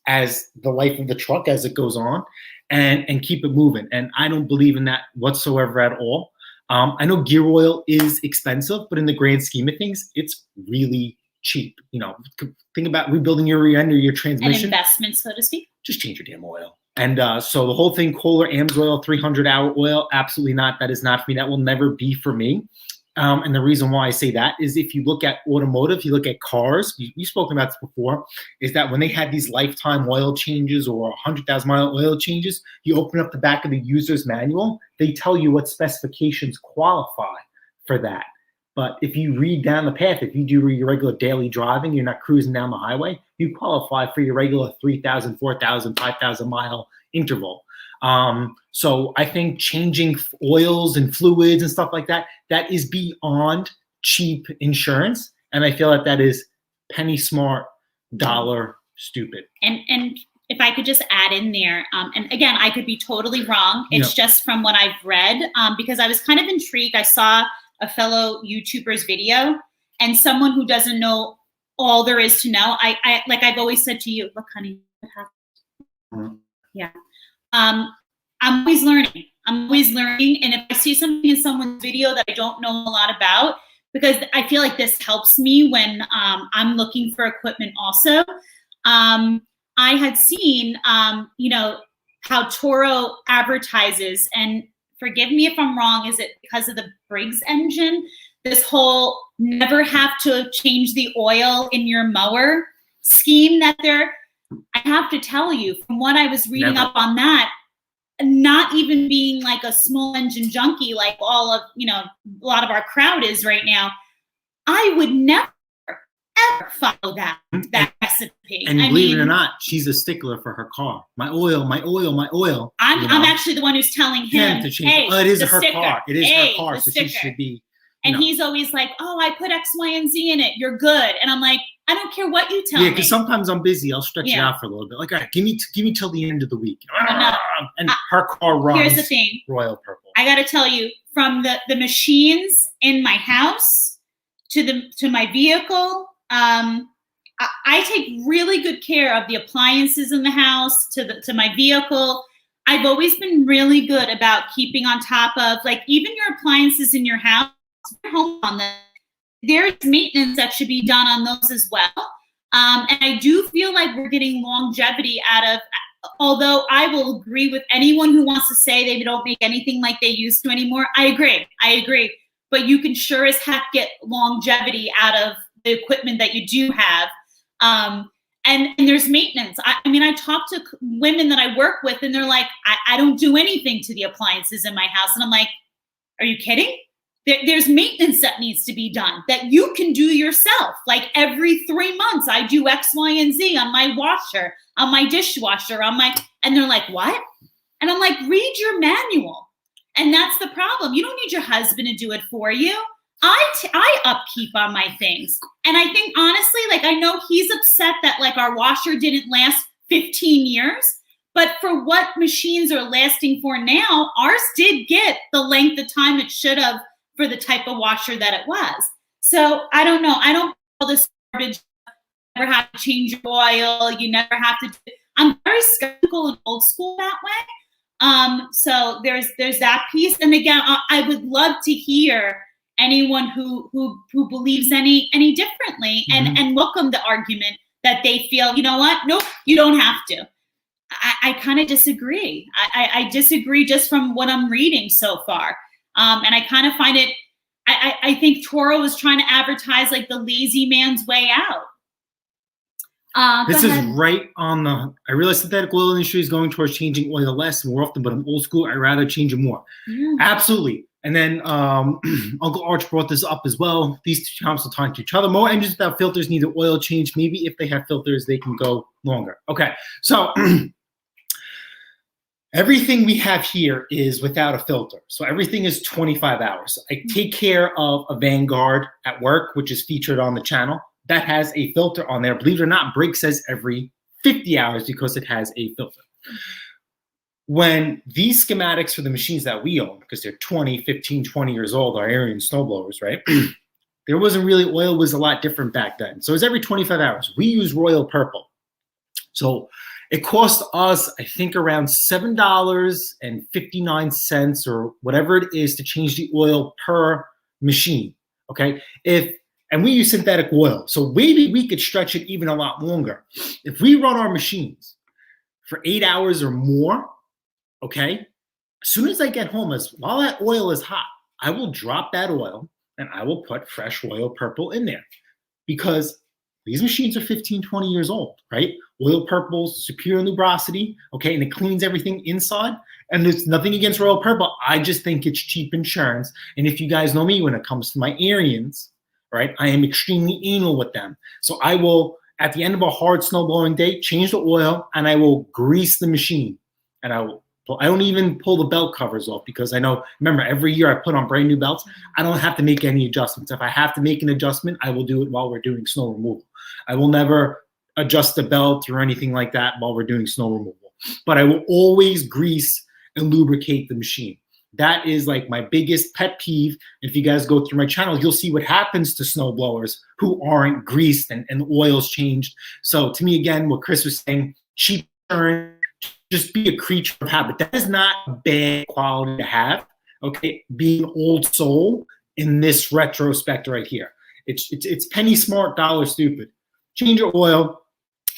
as the life of the truck as it goes on, and keep it moving. And I don't believe in that whatsoever at all. I know gear oil is expensive, but in the grand scheme of things, it's really cheap. Think about rebuilding your rear end or your transmission. An investment, so to speak. Just change your damn oil. And so the whole thing, Kohler AMSOIL 300-hour oil, absolutely not. That is not for me. That will never be for me. And the reason why I say that is if you look at automotive, you look at cars, you've spoken about this before, is that when they had these lifetime oil changes or 100,000-mile oil changes, you open up the back of the user's manual, they tell you what specifications qualify for that. But if you read down the path, if you do your regular daily driving, you're not cruising down the highway, you qualify for your regular 3,000, 4,000, 5,000-mile interval. So I think changing oils and fluids and stuff like that, that is beyond cheap insurance. And I feel that is penny smart, dollar stupid. And if I could just add in there, and again, I could be totally wrong. It's just from what I've read, because I was kind of intrigued. I saw a fellow YouTuber's video, and someone who doesn't know all there is to know. I like I've always said to you, look, honey, what happened? Yeah. I'm always learning. And if I see something in someone's video that I don't know a lot about, because I feel like this helps me when I'm looking for equipment also. I had seen, how Toro advertises, and forgive me if I'm wrong, is it because of the Briggs engine? This whole never have to change the oil in your mower scheme that I have to tell you, from what I was reading up on that, not even being like a small engine junkie like all of, a lot of our crowd is right now, I would never, ever follow that recipe. And believe it or not, she's a stickler for her car. My oil, my oil, my oil. I'm actually the one who's telling him, to change. Hey, it is her sticker. car. It is her car, so sticker. she should be. And he's always like, oh, I put X, Y, and Z in it. You're good. And I'm like, I don't care what you tell me. Yeah, because sometimes I'm busy. I'll stretch it out for a little bit. Like, all right, give me till the end of the week. And her car runs. Here's the thing. Royal purple. I got to tell you, from the machines in my house to my vehicle, I take really good care of the appliances in the house to my vehicle. I've always been really good about keeping on top of, like, even your appliances in your house, home on them. There's maintenance that should be done on those as well. And I do feel like we're getting longevity out of, although I will agree with anyone who wants to say they don't make anything like they used to anymore. I agree. But you can sure as heck get longevity out of the equipment that you do have. And there's maintenance. I talk to women that I work with, and they're like, I don't do anything to the appliances in my house. And I'm like, are you kidding? There's maintenance that needs to be done that you can do yourself. Like every 3 months, I do X, Y, and Z on my washer, on my dishwasher, and they're like, what? And I'm like, read your manual. And that's the problem. You don't need your husband to do it for you. I upkeep on my things. And I think, honestly, like, I know he's upset that, like, our washer didn't last 15 years. But for what machines are lasting for now, ours did get the length of time it should have for the type of washer that it was. So I don't know. I don't call this garbage. You never have to change your oil. You never have to. I'm very skeptical and old school that way. So there's that piece. And again, I would love to hear anyone who believes any differently, and welcome the argument that they feel, you know what? Nope, you don't have to. I kind of disagree. I disagree just from what I'm reading so far. And I kind of find it. I think Toro is trying to advertise like the lazy man's way out. This is right on the. I realize synthetic oil industry is going towards changing oil less and more often, but I'm old school. I'd rather change it more. Absolutely. And then Uncle Arch brought this up as well. These two comps are talking to each other. More engines without filters need an oil change. Maybe if they have filters, they can go longer. Okay, so everything we have here is without a filter. So everything is 25 hours. I take care of a Vanguard at work, which is featured on the channel. That has a filter on there. Believe it or not, Brake says every 50 hours because it has a filter. When these schematics for the machines that we own, because they're 20, 15, 20 years old, our Ariens snowblowers, right? There wasn't really, oil was a lot different back then. So it's every 25 hours. We use Royal Purple. So it cost us, I think, around $7.59 or whatever it is to change the oil per machine, okay? And we use synthetic oil, so maybe we could stretch it even a lot longer. If we run our machines for 8 hours or more, okay, as soon as I get home, while that oil is hot, I will drop that oil and I will put fresh Royal Purple in there, because these machines are 15, 20 years old, right? Royal Purple's superior lubricity, okay, and it cleans everything inside. And there's nothing against Royal Purple. I just think it's cheap insurance. And if you guys know me, when it comes to my Ariens, right, I am extremely anal with them. So I will, at the end of a hard snowblowing day, change the oil and I will grease the machine. And I don't even pull the belt covers off, because I know, remember, every year I put on brand new belts. I don't have to make any adjustments. If I have to make an adjustment, I will do it while we're doing snow removal. I will never adjust the belt or anything like that while we're doing snow removal. But I will always grease and lubricate the machine. That is like my biggest pet peeve. If you guys go through my channel, you'll see what happens to snowblowers who aren't greased and the oil's changed. So to me, again, what Chris was saying, cheap insurance, just be a creature of habit. That is not a bad quality to have, okay? Being old soul in this retrospect right here. It's penny smart, dollar stupid. Change your oil.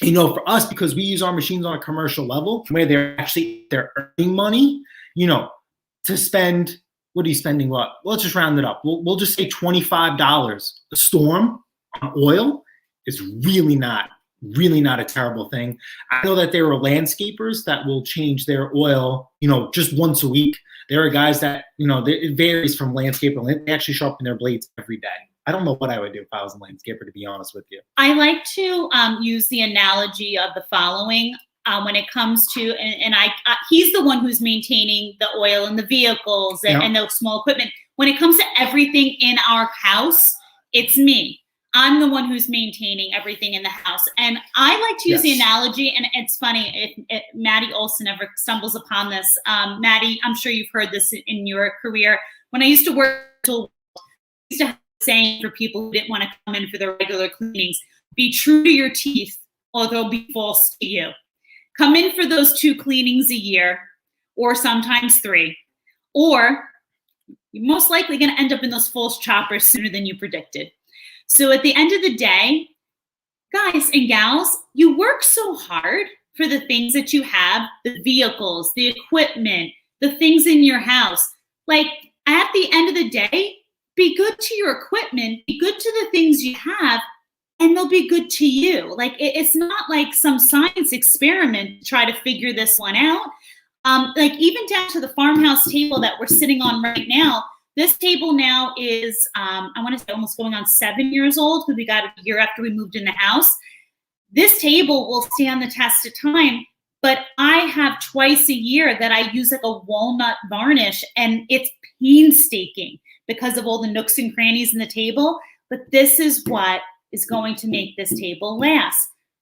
You know, for us, because we use our machines on a commercial level where they're earning money, you know, to spend, what are you spending? What? Let's just round it up. We'll just say $25 a storm on oil is really not a terrible thing. I know that there are landscapers that will change their oil, you know, just once a week. There are guys that, you know, it varies from landscaper. They actually sharpen their blades every day. I don't know what I would do if I was a landscaper, to be honest with you. I like to use the analogy of the following when it comes to, and he's the one who's maintaining the oil in the vehicles and the small equipment. When it comes to everything in our house, it's me. I'm the one who's maintaining everything in the house. And I like to use the analogy, and it's funny, if Maddie Olson ever stumbles upon this. Maddie, I'm sure you've heard this in your career. When I used to work, I used to have a saying for people who didn't want to come in for their regular cleanings: be true to your teeth or they'll be false to you. Come in for those 2 cleanings a year, or sometimes 3, or you're most likely going to end up in those false choppers sooner than you predicted. So at the end of the day, guys and gals, you work so hard for the things that you have, the vehicles, the equipment, the things in your house. Like, at the end of the day, be good to your equipment, be good to the things you have, and they'll be good to you. Like, it's not like some science experiment to try to figure this one out. Like, even down to the farmhouse table that we're sitting on right now. This table now is, I want to say, almost going on 7 years old, because we got it a year after we moved in the house. This table will stand the test of time, but I have twice a year that I use like a walnut varnish, and it's painstaking because of all the nooks and crannies in the table. But this is what is going to make this table last.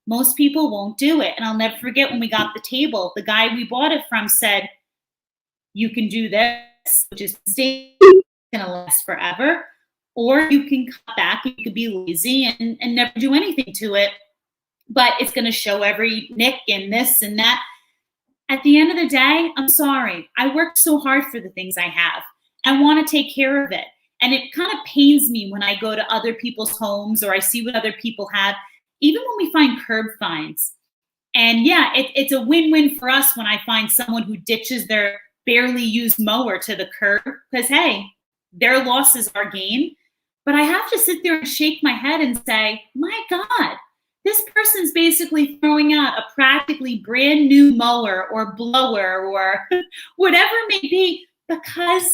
Most people won't do it. And I'll never forget when we got the table, the guy we bought it from said, you can do this, which is going to last forever, or you can cut back and you could be lazy and never do anything to it. But it's going to show every nick and this and that. At the end of the day, I'm sorry. I worked so hard for the things I have. I want to take care of it. And it kind of pains me when I go to other people's homes or I see what other people have, even when we find curb finds. And yeah, it's a win-win for us when I find someone who ditches their barely used mower to the curb, because hey, their loss is our gain. But I have to sit there and shake my head and say, my God, this person's basically throwing out a practically brand new mower or blower or whatever it may be because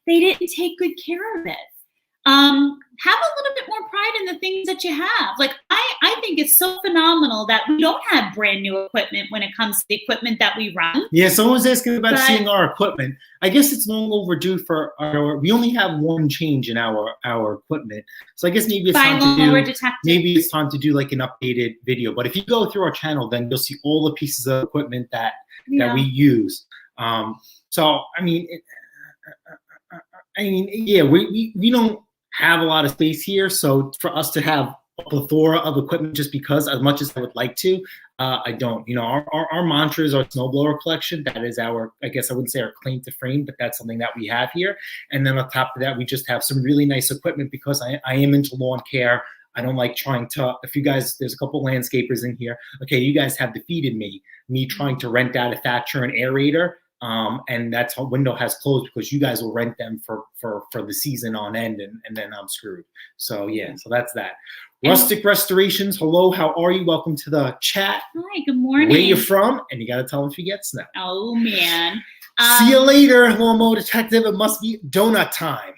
they didn't take good care of it. Have a little bit more pride in the things that you have. Like, I think it's so phenomenal that we don't have brand new equipment when it comes to the equipment that we run. Yeah, someone's asking about seeing our equipment. I guess it's long overdue for we only have one change in our equipment. So I guess maybe it's time to do like an updated video. But if you go through our channel, then you'll see all the pieces of equipment that we use. So I mean, yeah, we don't have a lot of space here, so for us to have a plethora of equipment just because, as much as I would like to, I don't. You know, our mantra is our snowblower collection. That is our, I guess I wouldn't say our claim to fame, but that's something that we have here. And then on top of that, we just have some really nice equipment because I am into lawn care. I don't like trying to, if you guys, there's a couple landscapers in here. Okay, you guys have defeated me trying to rent out a Thatcher and aerator. And that's how window has closed because you guys will rent them for the season on end, and then I'm screwed. So yeah, so that's that. Rustic Restorations, hello, how are you? Welcome to the chat. Hi, good morning. Where you from? And you got to tell them if you get snow. Oh man. See you later, Lawnmower Detective. It must be donut time.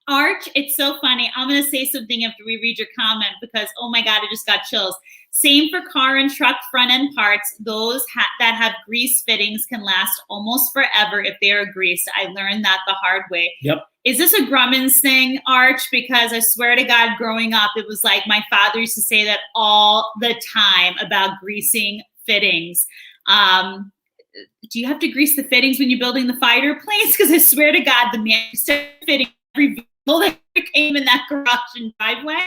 Arch, it's so funny. I'm going to say something after we read your comment because, oh my God, I just got chills. Same for car and truck front end parts. Those that have grease fittings can last almost forever if they are greased. I learned that the hard way. Yep. Is this a Grumman's thing, Arch? Because I swear to God, growing up, it was like my father used to say that all the time about greasing fittings. Do you have to grease the fittings when you're building the fireplace? Because I swear to God, the man started fitting every vehicle that came in that garage and driveway.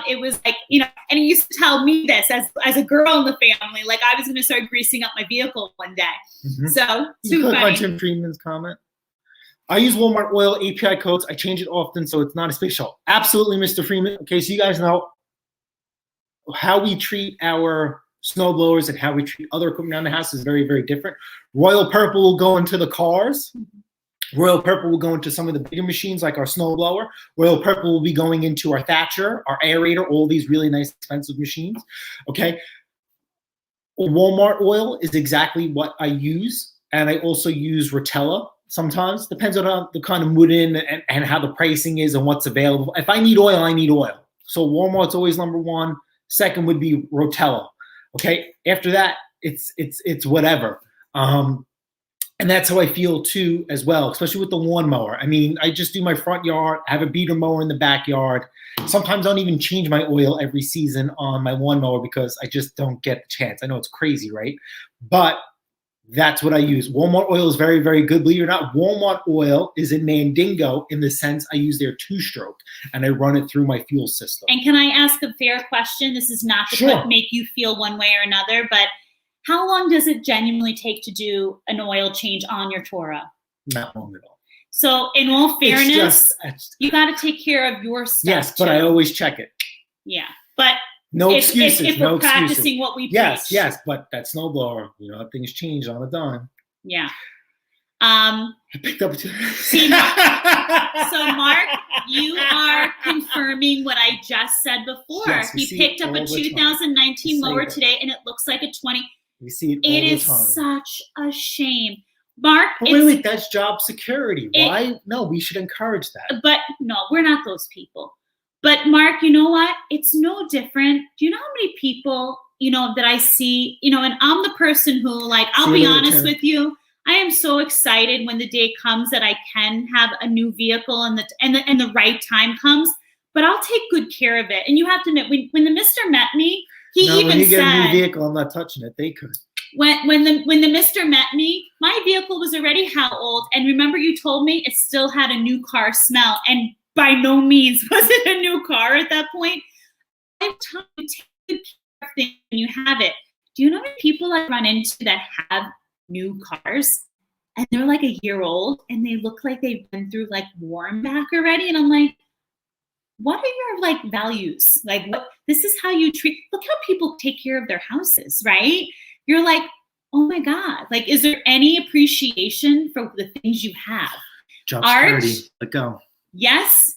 It was like, you know, and he used to tell me this as a girl in the family, like I was going to start greasing up my vehicle one day. Mm-hmm. So, you click on Tim Freeman's comment. I use Walmart oil API coats. I change it often, so it's not a special. Absolutely, Mr. Freeman. Okay, so you guys know how we treat our snow blowers and how we treat other equipment around the house is very, very different. Royal Purple will go into the cars. Royal Purple will go into some of the bigger machines like our snow blower. Royal Purple will be going into our Thatcher, our aerator, all these really nice expensive machines. Okay. Walmart oil is exactly what I use. And I also use Rotella sometimes. Depends on the kind of mood in and how the pricing is and what's available. If I need oil, I need oil. So Walmart's always number one. Second would be Rotella. Okay. After that, it's whatever. And that's how I feel too, as well, especially with the lawnmower. I mean, I just do my front yard, I have a beater mower in the backyard. Sometimes I don't even change my oil every season on my lawnmower because I just don't get the chance. I know it's crazy, right? But that's what I use. Walmart oil is very, very good. Believe it or not, Walmart oil is in Mandingo in the sense I use their 2-stroke and I run it through my fuel system. And can I ask a fair question? This is not to make you feel one way or another, but how long does it genuinely take to do an oil change on your Toro? Not long at all. So in all fairness, you got to take care of your stuff. Yes, but I always check it. Yeah, but no excuses. If we're practicing what we preach. Yes, but that snowblower, you know, things change on a dime. Yeah. I picked up two. See, so Mark, you are confirming what I just said before. Yes, he picked up a 2019 mower today, and it looks like a 20. We see it all the time. It is such a shame. Mark, wait, that's job security. Why? No, we should encourage that. But no, we're not those people. But Mark, you know what? It's no different. Do you know how many people, you know, that I see, you know, and I'm the person who, like, I'll be honest with you, I am so excited when the day comes that I can have a new vehicle and the right time comes, but I'll take good care of it. And you have to admit, when the Mister met me, when you get a new vehicle, I'm not touching it. They could. when the Mister met me, my vehicle was already how old? And remember, you told me it still had a new car smell, and by no means was it a new car at that point. I'm trying to take good care of things when you have it. Do you know how many people I run into that have new cars and they're like a year old and they look like they've been through like war and back already? And I'm like, what are your like values? Like, what, this is how you treat, look how people take care of their houses, right? You're like, oh my God, like, is there any appreciation for the things you have? Job Art, security. Let go. yes,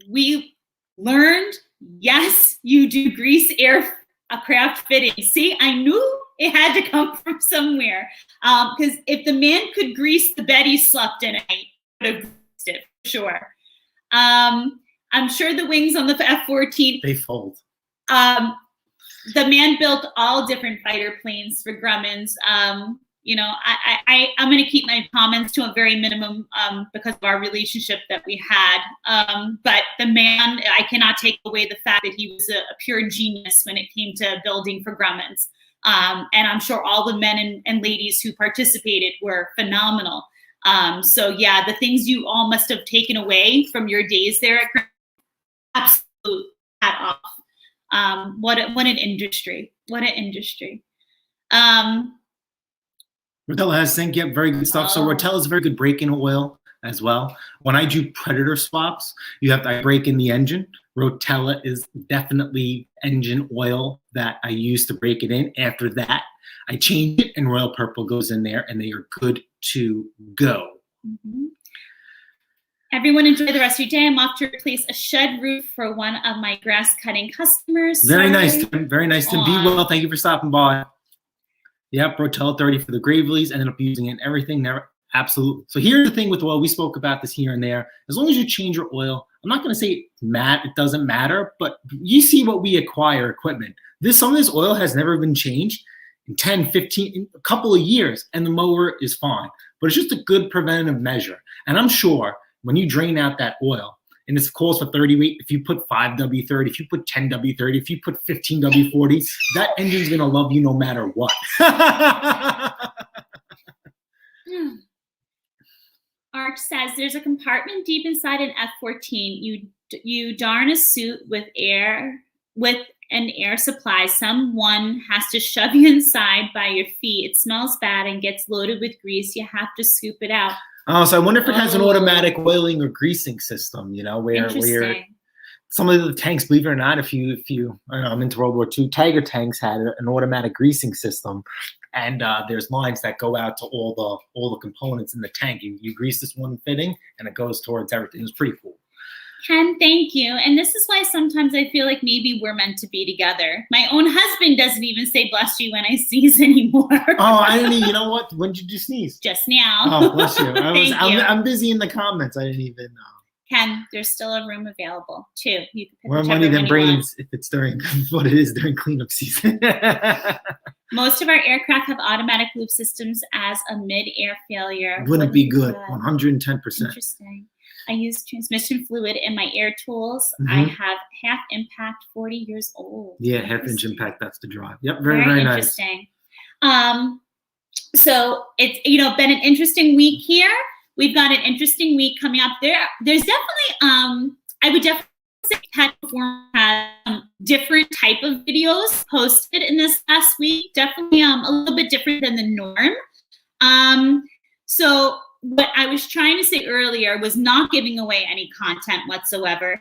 we learned. Yes, you do grease aircraft fitting. See, I knew it had to come from somewhere. Because if the man could grease the bed he slept in, I would have greased it for sure. I'm sure the wings on the F-14, they fold. The man built all different fighter planes for Grumman's. You know, I'm going to keep my comments to a very minimum because of our relationship that we had. But the man, I cannot take away the fact that he was a pure genius when it came to building for Grumman's. And I'm sure all the men and ladies who participated were phenomenal. So yeah, the things you all must have taken away from your days there at Grumman's, absolute hat off. What an industry. What an industry. Rotella has zinc, yep, very good stuff. So Rotella is a very good break-in oil as well. When I do Predator swaps, I break in the engine. Rotella is definitely engine oil that I use to break it in. After that, I change it and Royal Purple goes in there and they are good to go. Mm-hmm. Everyone enjoy the rest of your day. I'm off to replace a shed roof for one of my grass cutting customers. Very nice, Tim. Very nice, Tim. Be well. Thank you for stopping by. Yep, Rotella 30 for the Graveleys. Ended up using it in everything. Never, absolutely. So here's the thing with oil. We spoke about this here and there. As long as you change your oil, I'm not going to say it doesn't matter, but you see what we acquire equipment. Some of this oil has never been changed in 10, 15, in a couple of years, and the mower is fine. But it's just a good preventative measure. And I'm sure when you drain out that oil, and it calls for 30 weight, if you put 5W30, if you put 10W30, if you put 15W40, that engine's gonna love you no matter what. Art says, there's a compartment deep inside an F-14. You darn a suit with an air supply. Someone has to shove you inside by your feet. It smells bad and gets loaded with grease. You have to scoop it out. Oh, so I wonder if it has an automatic oiling or greasing system, you know, where some of the tanks, believe it or not, if you I don't know, I'm into World War II, Tiger tanks had an automatic greasing system, and there's lines that go out to all the components in the tank. You grease this one fitting, and it goes towards everything. It was pretty cool. Ken, thank you. And this is why sometimes I feel like maybe we're meant to be together. My own husband doesn't even say bless you when I sneeze anymore. Oh, I didn't even, you know what? When did you sneeze? Just now. Oh, bless you. I'm busy in the comments. I didn't even know. Ken, there's still a room available too. You can pick more money than brains if it's during what it is during cleanup season. Most of our aircraft have automatic loop systems as a mid-air failure. Wouldn't be good. 110%. Interesting. I use transmission fluid in my air tools. Mm-hmm. I have half impact, 40 years old. Yeah, half-inch impact, that's the drive. Yep, very nice. Interesting. So it's been an interesting week here. We've got an interesting week coming up. There's definitely I would definitely say Platform had different type of videos posted in this last week. Definitely a little bit different than the norm. So what I was trying to say earlier was not giving away any content whatsoever.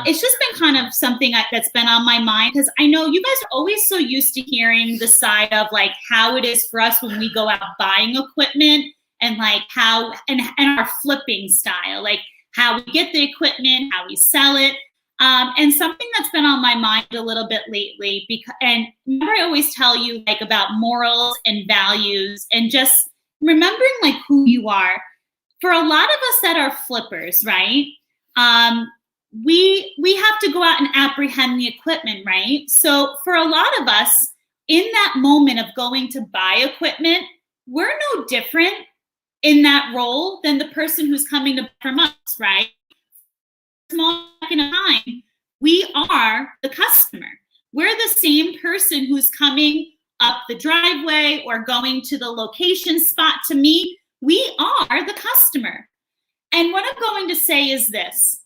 It's just been kind of something that's been on my mind because I know you guys are always so used to hearing the side of like how it is for us when we go out buying equipment and like how and our flipping style, like how we get the equipment, how we sell it. And something that's been on my mind a little bit lately, and remember I always tell you like about morals and values and just remembering like who you are. For a lot of us that are flippers, right? We have to go out and apprehend the equipment, right? So for a lot of us, in that moment of going to buy equipment, we're no different in that role than the person who's coming to buy from us, right? Small second of time, we are the customer. We're the same person who's coming up the driveway or going to the location spot to meet. We are the customer. And what I'm going to say is this.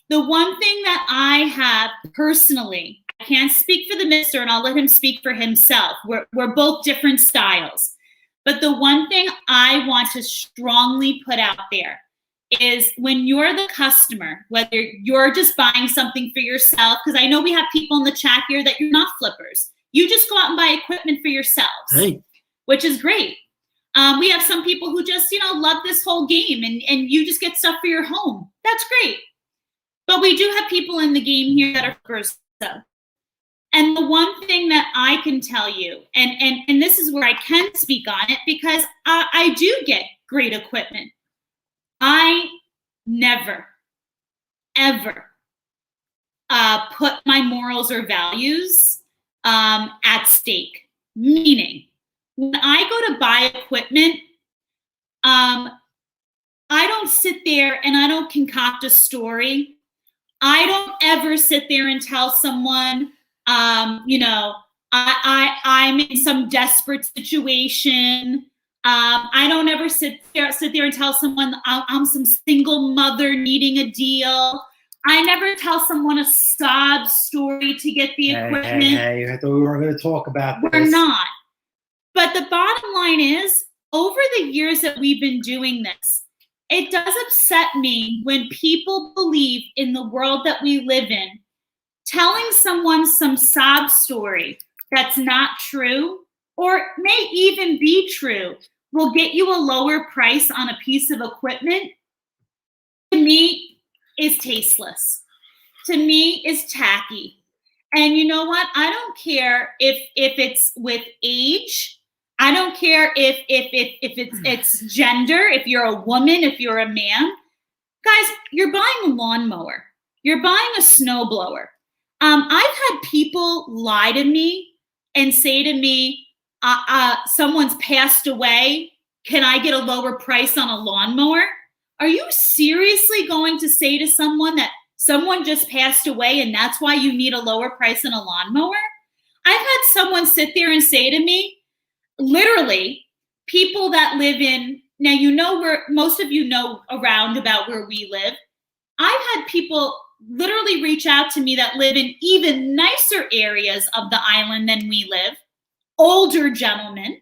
The one thing that I have personally, I can't speak for the mister and I'll let him speak for himself. We're both different styles. But the one thing I want to strongly put out there is when you're the customer, whether you're just buying something for yourself, because I know we have people in the chat here that you're not flippers. You just go out and buy equipment for yourselves, which is great. We have some people who just, love this whole game and you just get stuff for your home. That's great. But we do have people in the game here that are flippers. And the one thing that I can tell you, and this is where I can speak on it because I do get great equipment. I never, ever put my morals or values at stake. Meaning, when I go to buy equipment, I don't sit there and I don't concoct a story. I don't ever sit there and tell someone, I'm in some desperate situation. I don't ever sit there and tell someone I'm some single mother needing a deal. I never tell someone a sob story to get the equipment. Hey, I thought we weren't going to talk about this. We're not. But the bottom line is, over the years that we've been doing this, it does upset me when people believe in the world that we live in, telling someone some sob story that's not true, or may even be true, will get you a lower price on a piece of equipment, to me, is tasteless. To me, is tacky. And you know what? I don't care if it's with age. I don't care if it's gender, if you're a woman, if you're a man. Guys, you're buying a lawnmower. You're buying a snowblower. I've had people lie to me and say to me, someone's passed away. Can I get a lower price on a lawnmower? Are you seriously going to say to someone that someone just passed away and that's why you need a lower price on a lawnmower? I've had someone sit there and say to me, literally, people that live in, now where most of you know around about where we live. I've had people literally reach out to me that live in even nicer areas of the island than we live, older gentlemen,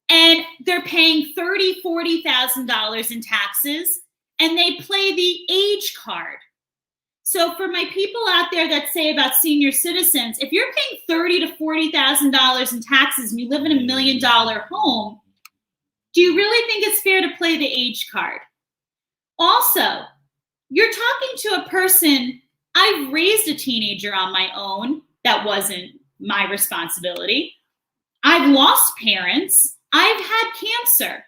and they're paying $30,000, $40,000 in taxes, and they play the age card. So for my people out there that say about senior citizens, if you're paying $30,000 to $40,000 in taxes and you live in $1 million home, do you really think it's fair to play the age card? Also, you're talking to a person, I've raised a teenager on my own. That wasn't my responsibility. I've lost parents. I've had cancer.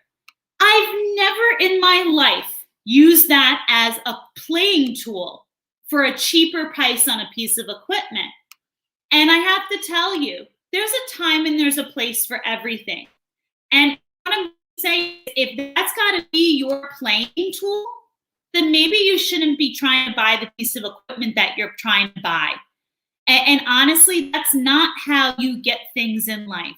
I've never in my life used that as a playing tool for a cheaper price on a piece of equipment. And I have to tell you, there's a time and there's a place for everything. And what I'm saying is, if that's got to be your playing tool, then maybe you shouldn't be trying to buy the piece of equipment that you're trying to buy. And honestly, that's not how you get things in life.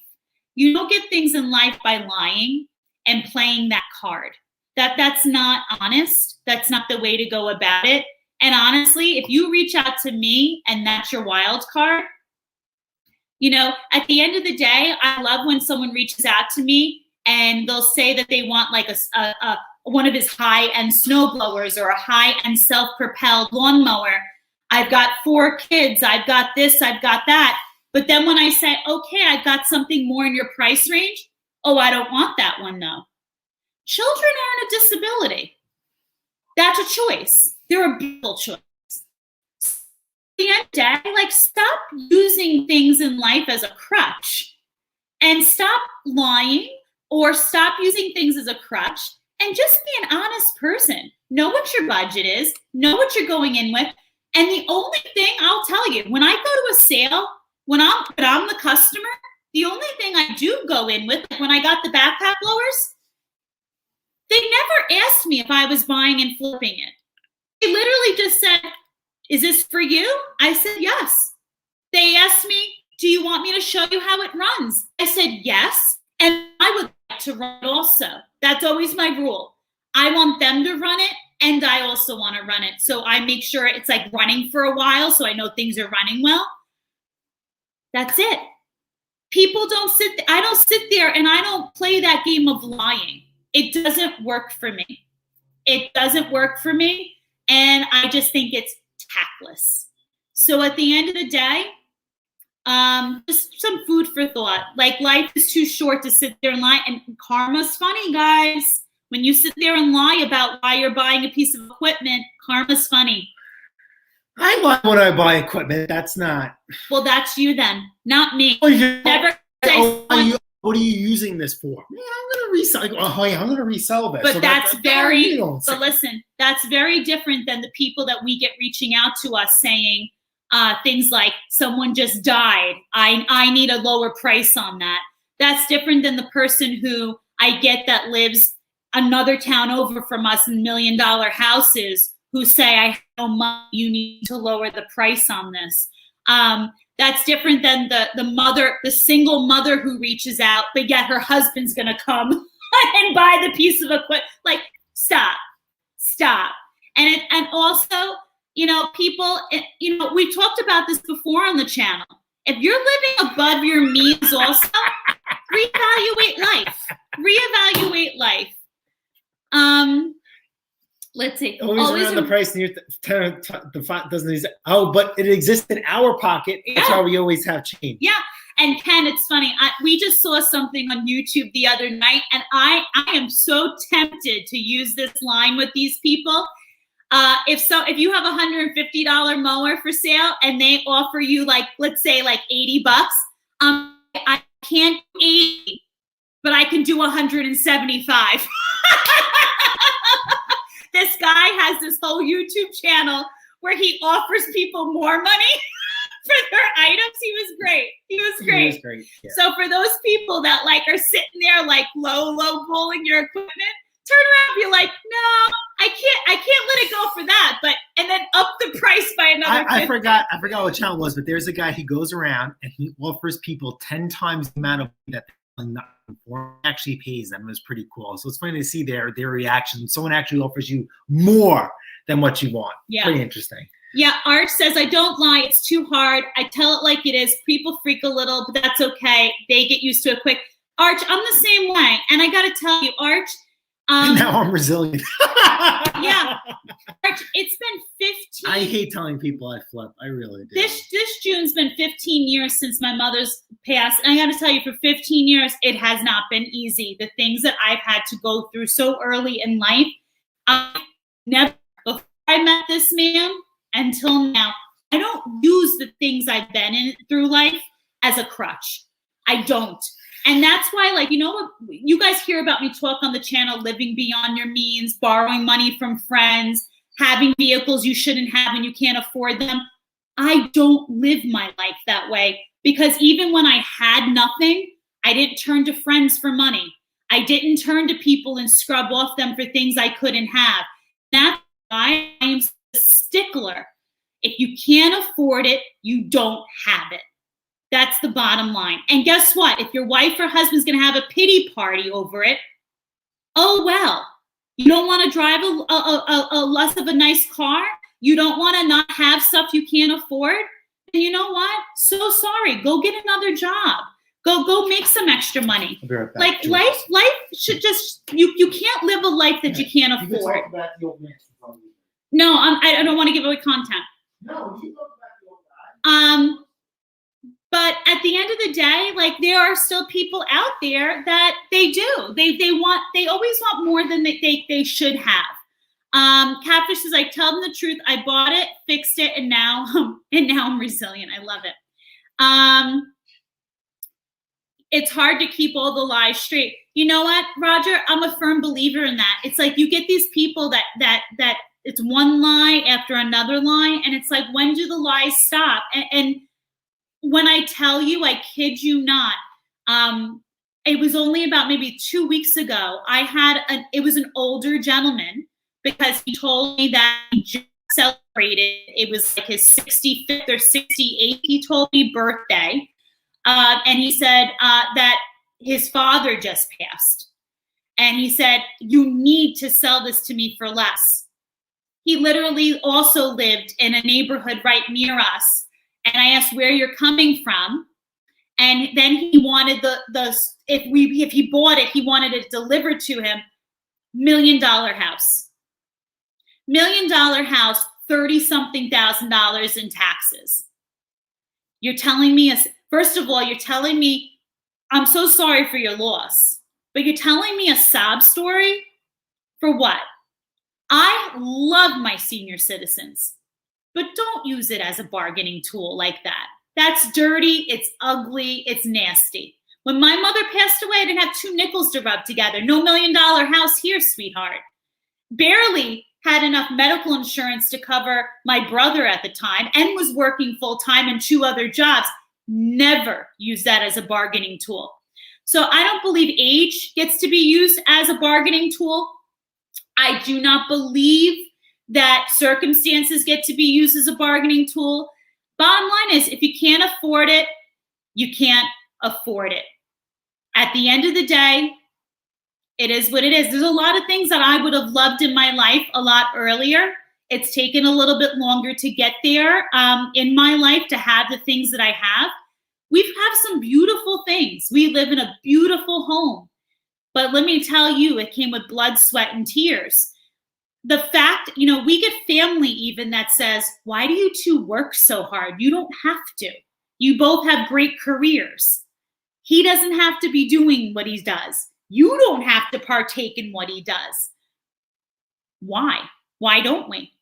You don't get things in life by lying and playing that card. That's not honest. That's not the way to go about it. And honestly, if you reach out to me and that's your wild card, at the end of the day, I love when someone reaches out to me and they'll say that they want like a one of his high-end snow blowers or a high-end self-propelled lawnmower. I've got 4 kids. I've got this. I've got that. But then when I say, okay, I've got something more in your price range. Oh, I don't want that one though. Children aren't a disability. That's a choice. They're a beautiful choice. At the end of the day, stop using things in life as a crutch and stop lying or stop using things as a crutch and just be an honest person. Know what your budget is. Know what you're going in with. And the only thing I'll tell you, when I go to a sale, when I'm the customer, the only thing I do go in with, like when I got the backpack blowers, they never asked me if I was buying and flipping it. They literally just said, is this for you? I said, yes. They asked me, do you want me to show you how it runs? I said, yes. And I would like to run it also. That's always my rule. I want them to run it, and I also want to run it. So I make sure it's like running for a while so I know things are running well. That's it. People I don't sit there and I don't play that game of lying. It doesn't work for me. It doesn't work for me. And I just think it's tactless. So at the end of the day, just some food for thought. Like, life is too short to sit there and lie. And karma's funny, guys. When you sit there and lie about why you're buying a piece of equipment, karma's funny. I lie when I buy equipment. That's not. Well, that's you then, not me. Never say, what are you using this for? Yeah, I'm gonna resell. Oh, yeah, I'm gonna resell this. But so that's very. But listen, that's very different than the people that we get reaching out to us saying things like, "Someone just died. I need a lower price on that." That's different than the person who I get that lives another town over from us in $1 million houses, who say, "I have no money. You need to lower the price on this." That's different than the single mother who reaches out, but yet her husband's gonna come and buy the piece of equipment. Like, stop. And also, people, we've talked about this before on the channel. If you're living above your means also, reevaluate life. Let's see. Always around the price near the font doesn't. But it exists in our pocket. That's why we always have change. Yeah, and Ken, it's funny. We just saw something on YouTube the other night, and I am so tempted to use this line with these people. If you have $150 mower for sale and they offer you, like, let's say like $80, I can't do 80, but I can do 175. This guy has this whole YouTube channel where he offers people more money for their items. He was great. Yeah. So for those people that are sitting there low bowling your equipment, turn around and be like, no, I can't let it go for that. And then up the price by another. I forgot what channel it was, but there's a guy, he goes around and he offers people 10 times the amount of that actually pays them. It was pretty cool. So it's funny to see their reaction. Someone actually offers you more than what you want. Yeah. Pretty interesting. Yeah, Arch says, I don't lie. It's too hard. I tell it like it is. People freak a little, but that's okay. They get used to it quick. Arch, I'm the same way. And I got to tell you, Arch. And now I'm resilient. Yeah. Arch, it's been 15. I hate telling people I flip. I really do. This June's been 15 years since my mother's passed. And I got to tell you, for 15 years, it has not been easy. The things that I've had to go through so early in life, I never, before I met this man until now, I don't use the things I've been through life as a crutch. I don't. And that's why, what you guys hear about me talk on the channel, living beyond your means, borrowing money from friends, having vehicles you shouldn't have and you can't afford them. I don't live my life that way, because even when I had nothing, I didn't turn to friends for money. I didn't turn to people and scrub off them for things I couldn't have. That's why I am a stickler. If you can't afford it, you don't have it. That's the bottom line. And guess what? If your wife or husband's going to have a pity party over it, oh, well. You don't want to drive a less of a nice car? You don't want to not have stuff you can't afford? And you know what? So sorry. Go get another job. Go make some extra money. I'll be right back. Life should just, you can't live a life that you can't afford. You can talk about the old man. No, I don't want to give away content. No, you talk about the old guy. But at the end of the day, there are still people out there that they do. They always want more than they should have. Catfish says, I tell them the truth. I bought it, fixed it, and now I'm resilient. I love it. It's hard to keep all the lies straight. You know what, Roger? I'm a firm believer in that. It's like you get these people that it's one lie after another lie, and it's like, when do the lies stop? And when I tell you, I kid you not, it was only about maybe 2 weeks ago, it was an older gentleman, because he told me that he just celebrated, it was like his 65th or 68th, he told me, birthday. And he said that his father just passed. And he said, you need to sell this to me for less. He literally also lived in a neighborhood right near us. And I asked where you're coming from. And then he wanted if he bought it, he wanted it delivered to him. $1 million house. $1 million house, $30-something thousand in taxes. You're telling me, first of all, you're telling me, I'm so sorry for your loss, but you're telling me a sob story for what? I love my senior citizens, but don't use it as a bargaining tool like that. That's dirty, it's ugly, it's nasty. When my mother passed away, I didn't have 2 nickels to rub together. No $1 million house here, sweetheart. Barely had enough medical insurance to cover my brother at the time and was working full-time in 2 other jobs. Never use that as a bargaining tool. So I don't believe age gets to be used as a bargaining tool. I do not believe that circumstances get to be used as a bargaining tool. Bottom line is, if you can't afford it, you can't afford it. At the end of the day, it is what it is. There's a lot of things that I would have loved in my life a lot earlier. It's taken a little bit longer to get there in my life to have the things that I have. We've had some beautiful things. We live in a beautiful home. But let me tell you, it came with blood, sweat, and tears. The fact, we get family even that says, why do you 2 work so hard? You don't have to. You both have great careers. He doesn't have to be doing what he does. You don't have to partake in what he does. Why? Why don't we?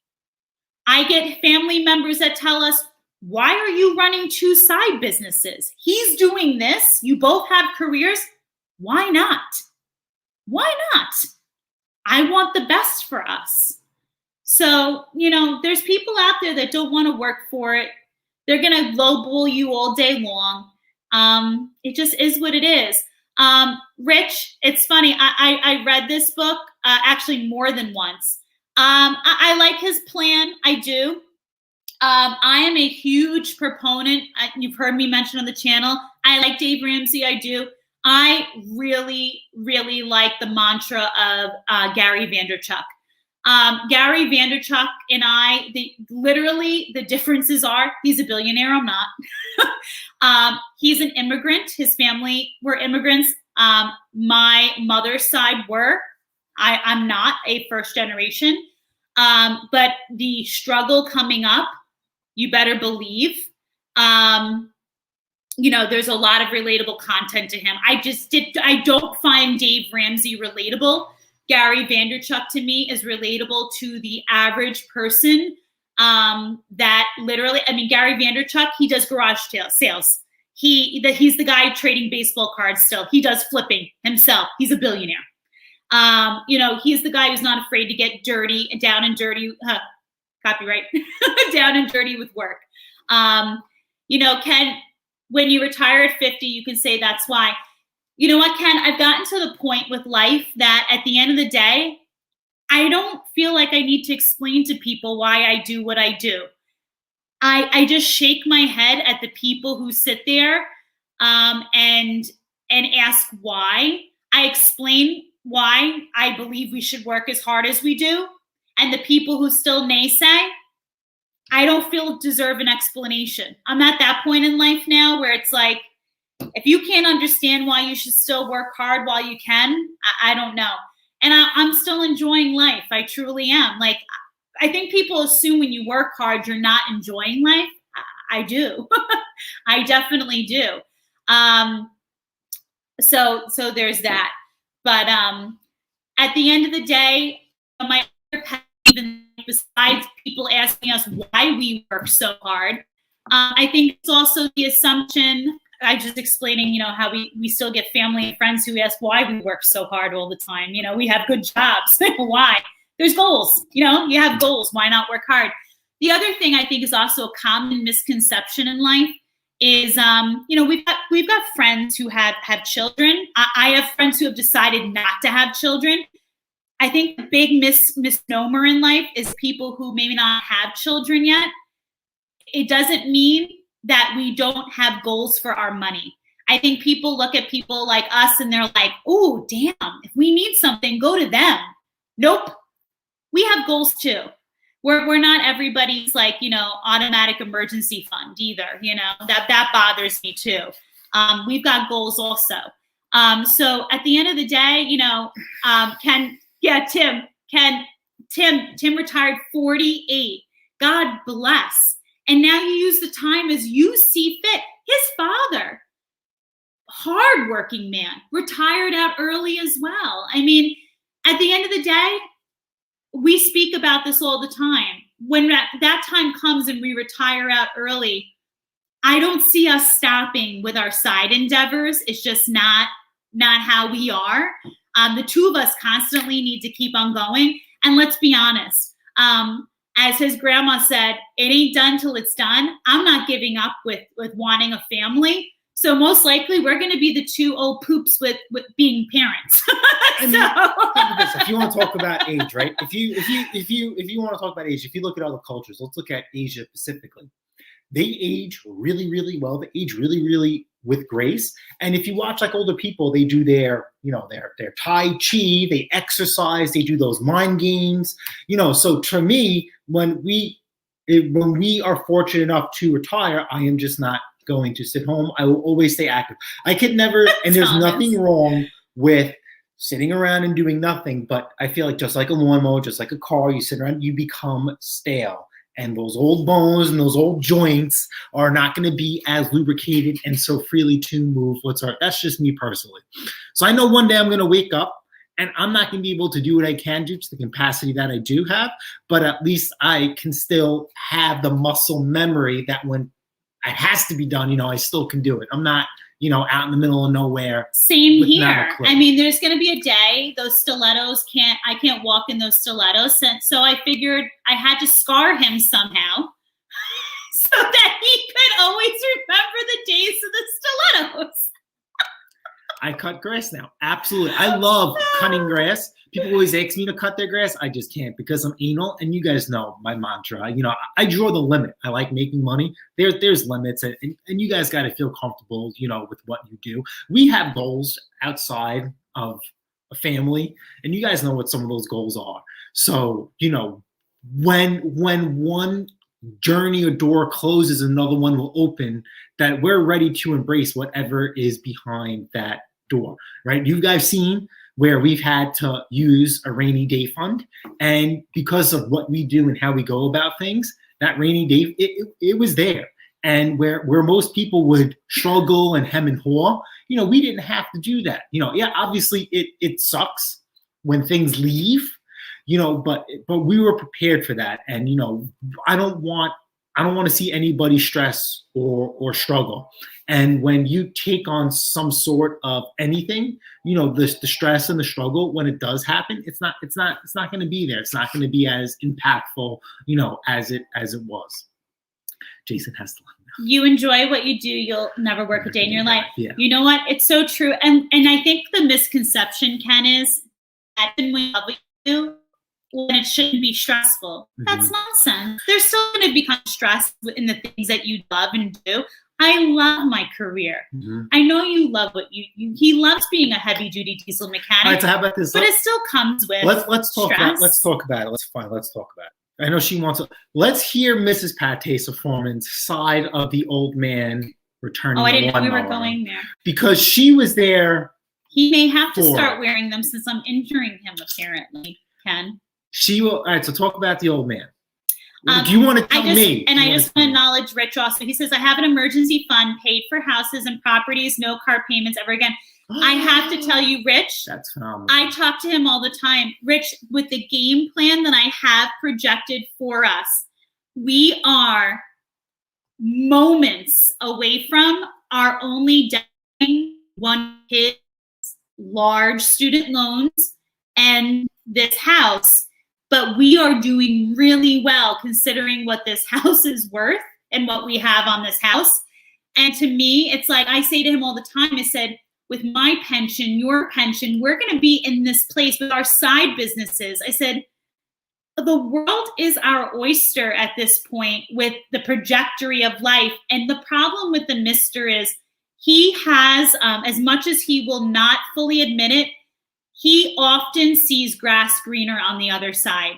I get family members that tell us, why are you running 2 side businesses? He's doing this. You both have careers. Why not? Why not? I want the best for us. So, there's people out there that don't want to work for it. They're going to lowball you all day long. It just is what it is. Rich, it's funny. I read this book actually more than once. I like his plan. I do. I am a huge proponent. You've heard me mention on the channel. I like Dave Ramsey. I do. I really, really like the mantra of Gary Vaynerchuk. Gary Vaynerchuk and I, the differences are he's a billionaire. I'm not. He's an immigrant. His family were immigrants. My mother's side were. I'm not a first generation. But the struggle coming up, you better believe. There's a lot of relatable content to him. I don't find Dave Ramsey relatable. Gary Vaynerchuk to me is relatable to the average person that literally, Gary Vaynerchuk, he does garage sales. He's the guy trading baseball cards still. He does flipping himself. He's a billionaire. He's the guy who's not afraid to get dirty, down and dirty, copyright, down and dirty with work. Ken, when you retire at 50, you can say that's why. You know what, Ken? I've gotten to the point with life that at the end of the day, I don't feel like I need to explain to people why I do what I do. I just shake my head at the people who sit there and ask why. I explain why I believe we should work as hard as we do. And the people who still naysay, I don't feel deserve an explanation. I'm at that point in life now where it's like, if you can't understand why you should still work hard while you can, I don't know. And I'm still enjoying life. I truly am. Like, I think people assume when you work hard, you're not enjoying life. I do. I definitely do. So there's that. But at the end of the day, my other pet peeve, besides people asking us why we work so hard, I think it's also the assumption, I just explaining, how we still get family and friends who ask why we work so hard all the time. We have good jobs. Why? There's goals. You have goals. Why not work hard? The other thing I think is also a common misconception in life is, we've got friends who have children. I have friends who have decided not to have children. I think the big misnomer in life is people who maybe not have children yet. It doesn't mean that we don't have goals for our money. I think people look at people like us and they're like, oh, damn, if we need something, go to them. Nope. We have goals too. We're not everybody's like, automatic emergency fund either. That bothers me too. We've got goals also. So at the end of the day, Tim retired 48. God bless. And now you use the time as you see fit. His father, hardworking man, retired out early as well. I mean, at the end of the day, we speak about this all the time. When that time comes and we retire out early, I don't see us stopping with our side endeavors. It's just not how we are. The two of us constantly need to keep on going. And let's be honest, as his grandma said, it ain't done till it's done. I'm not giving up with wanting a family. So most likely we're going to be the two old poops with being parents. Think of this. If you want to talk about age, right? If you want to talk about age, if you look at other cultures, let's look at Asia specifically. They age really, really well. They age really, really with grace. And if you watch like older people, they do their Tai Chi, they exercise, they do those mind games. So to me, when we are fortunate enough to retire, I am just not going to sit home. I will always stay active. I could never, and there's nothing wrong with sitting around and doing nothing, but I feel like just like a lawnmower, just like a car, you sit around, you become stale. And those old bones and those old joints are not going to be as lubricated and so freely to move whatsoever. That's just me personally. So I know one day I'm going to wake up and I'm not going to be able to do what I can do to the capacity that I do have, but at least I can still have the muscle memory that when it has to be done, I still can do it. I'm not, out in the middle of nowhere. Same here. I mean, there's going to be a day those stilettos I can't walk in those stilettos. So I figured I had to scar him somehow so that he could always remember the days of the stilettos. I cut grass now. Absolutely. I love cutting grass. People always ask me to cut their grass. I just can't because I'm anal. And you guys know my mantra. I draw the limit. I like making money. There's limits. And you guys got to feel comfortable, with what you do. We have goals outside of a family. And you guys know what some of those goals are. So, when one journey or door closes, another one will open, that we're ready to embrace whatever is behind that door, right? You guys seen where we've had to use a rainy day fund, and because of what we do and how we go about things, that rainy day, it was there. And where most people would struggle and hem and haw, we didn't have to do that. Yeah, obviously it sucks when things leave, but we were prepared for that. And, I don't want to see anybody stress or struggle. And when you take on some sort of anything, the stress and the struggle, when it does happen, it's not going to be there. It's not going to be as impactful, as it was. Jason has to learn. You enjoy what you do, you'll never work a day in your life. Yeah. You know what? It's so true. And I think the misconception, Ken, is that when we love what you do, when it shouldn't be stressful. Mm-hmm. That's nonsense. There's still going to become stress in the things that you love and do. I love my career. Mm-hmm. I know you love what he loves being a heavy duty diesel mechanic. All right, so how about this? But it still comes with let's talk about it. Let's talk about it. I know she wants to. Let's hear Mrs. Pate Foreman's side of the old man returning. Oh, I didn't know we were going there. Because she was there. He may have to start wearing them since I'm injuring him, apparently, Ken. She will. All right, so talk about the old man. Do you want to tell me? And I just want to acknowledge Rich also. He says, I have an emergency fund paid for houses and properties, no car payments ever again. I have to tell you, Rich, that's phenomenal. I talk to him all the time. Rich, with the game plan that I have projected for us, we are moments away from our only debt, one kid, large student loans, and this house. But we are doing really well considering what this house is worth and what we have on this house. And to me, it's like I say to him all the time, I said, with my pension, your pension, we're going to be in this place with our side businesses. I said, the world is our oyster at this point with the trajectory of life. And the problem with the Mister is he has, as much as he will not fully admit it, he often sees grass greener on the other side.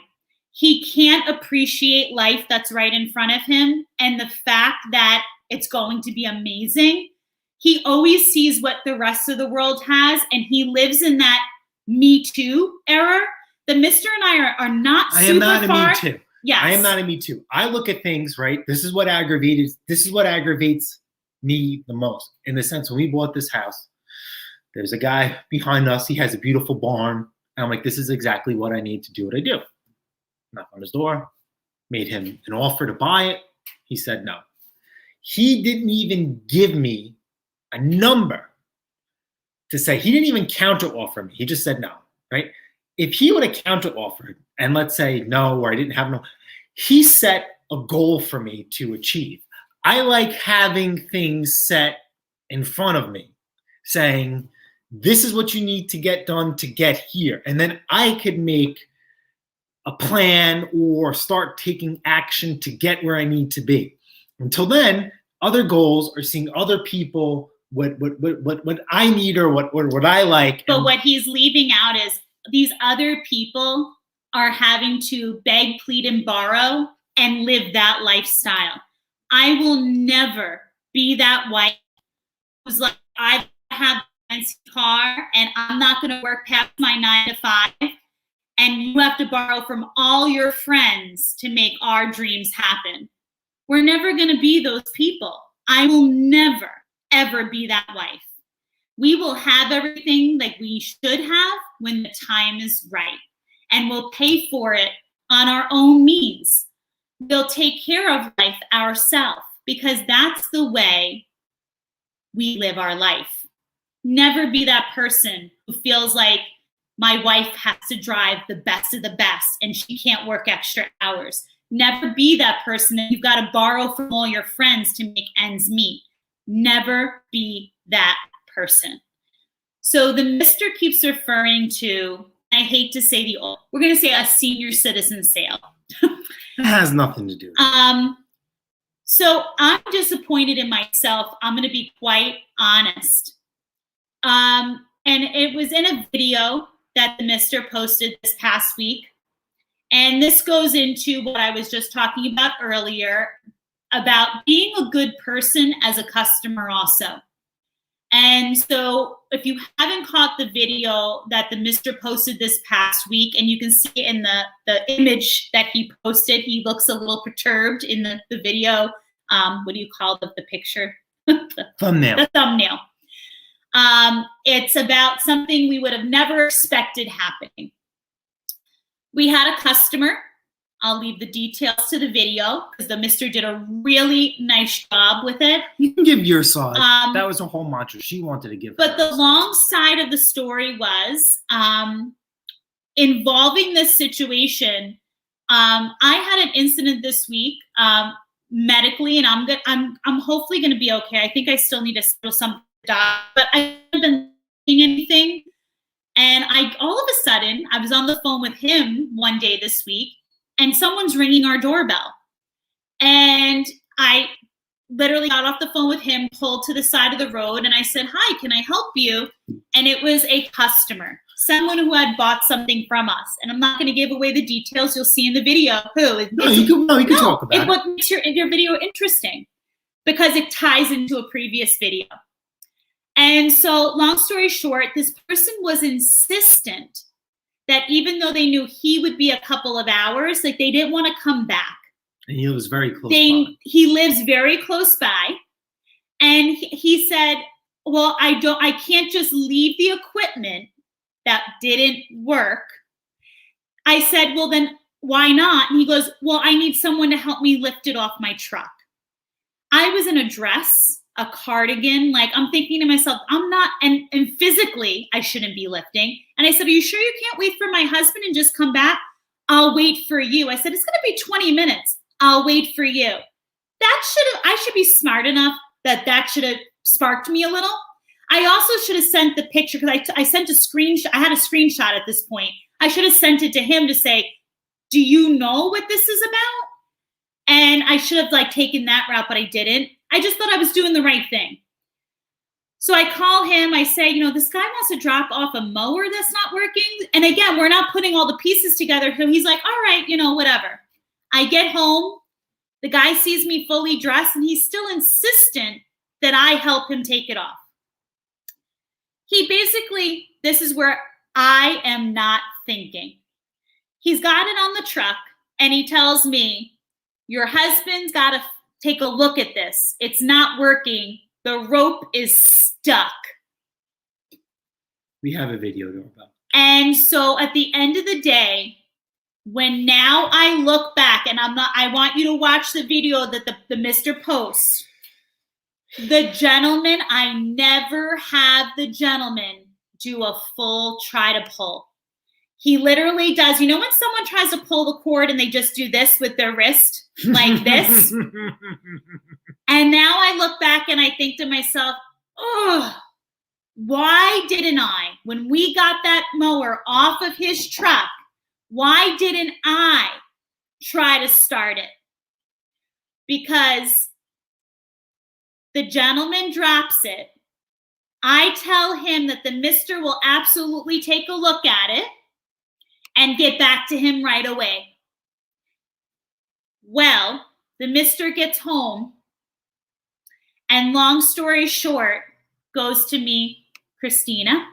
He can't appreciate life that's right in front of him and the fact that it's going to be amazing. He always sees what the rest of the world has, and he lives in that Me Too era. The Mister and I are not super far. I am not a Me Too. Yes. I am not a Me Too. I look at things, right? This is what aggravates me the most. In the sense, when we bought this house, there's a guy behind us. He has a beautiful barn. And I'm like, this is exactly what I need to do what I do. Knock on his door, made him an offer to buy it. He said no. He didn't even give me a number to say. He didn't even counter offer me. He just said no, right? If he would have counter offered and let's say no, or I didn't have no, he set a goal for me to achieve. I like having things set in front of me saying, this is what you need to get done to get here. And then I could make a plan or start taking action to get where I need to be. Until then, other goals are seeing other people what I need or what I like. But what he's leaving out is these other people are having to beg, plead, and borrow and live that lifestyle. I will never be that wife who's like, I have a fancy car and I'm not going to work past my 9 to 5. And you have to borrow from all your friends to make our dreams happen. We're never going to be those people. I will never, ever be that wife. We will have everything like we should have when the time is right. And we'll pay for it on our own means. We'll take care of life ourselves because that's the way we live our life. Never be that person who feels like my wife has to drive the best of the best and she can't work extra hours. Never be that person that you've got to borrow from all your friends to make ends meet. Never be that person. So the Mister keeps referring to, I hate to say we're going to say a senior citizen sale. It has nothing to do with it. So I'm disappointed in myself. I'm going to be quite honest. And it was in a video that the Mister posted this past week. And this goes into what I was just talking about earlier about being a good person as a customer also. And so if you haven't caught the video that the Mister posted this past week, and you can see in the image that he posted, he looks a little perturbed in the video. What do you call the picture? Thumbnail. The thumbnail. It's about something we would have never expected happening. We had a customer. I'll leave the details to the video because the Mister did a really nice job with it. You can give your side. That was a whole mantra she wanted to give. But the long side of the story was involving this situation. I had an incident this week medically, and I'm hopefully going to be okay. I think I still need to schedule something, but I haven't been seeing anything. And all of a sudden, I was on the phone with him one day this week, and someone's ringing our doorbell. And I literally got off the phone with him, pulled to the side of the road, and I said, "Hi, can I help you?" And it was a customer, someone who had bought something from us. And I'm not going to give away the details. You'll see in the video who. You can talk about it. What makes your video interesting because it ties into a previous video. And so, long story short, this person was insistent that even though they knew he would be a couple of hours, like they didn't want to come back. And he was very close by. He lives very close by. And he said, well, I can't just leave the equipment that didn't work. I said, well, then why not? And he goes, well, I need someone to help me lift it off my truck. I was in a dress, a cardigan. Like I'm thinking to myself, I'm not, and physically I shouldn't be lifting. And I said, are you sure you can't wait for my husband and just come back? I'll wait for you. I said, it's going to be 20 minutes. I'll wait for you. I should be smart enough that should have sparked me a little. I also should have sent the picture because I sent a screenshot. I had a screenshot at this point. I should have sent it to him to say, do you know what this is about? And I should have like taken that route, but I didn't. I just thought I was doing the right thing. So I call him, I say, this guy wants to drop off a mower that's not working. And again, we're not putting all the pieces together. So he's like, all right, whatever. I get home, the guy sees me fully dressed and he's still insistent that I help him take it off. He basically, this is where I am not thinking. He's got it on the truck and he tells me, your husband's got to take a look at this. It's not working. The rope is stuck. We have a video to about. And so at the end of the day, when now I look back, and I want you to watch the video that the Mr. posts. The gentleman, I never have the gentleman do a full try to pull. He literally does. When someone tries to pull the cord and they just do this with their wrist, like this? And now I look back and I think to myself, oh, why didn't I, when we got that mower off of his truck, why didn't I try to start it? Because the gentleman drops it. I tell him that the mister will absolutely take a look at it and get back to him right away. Well, the mister gets home, and long story short, goes to me, Christina,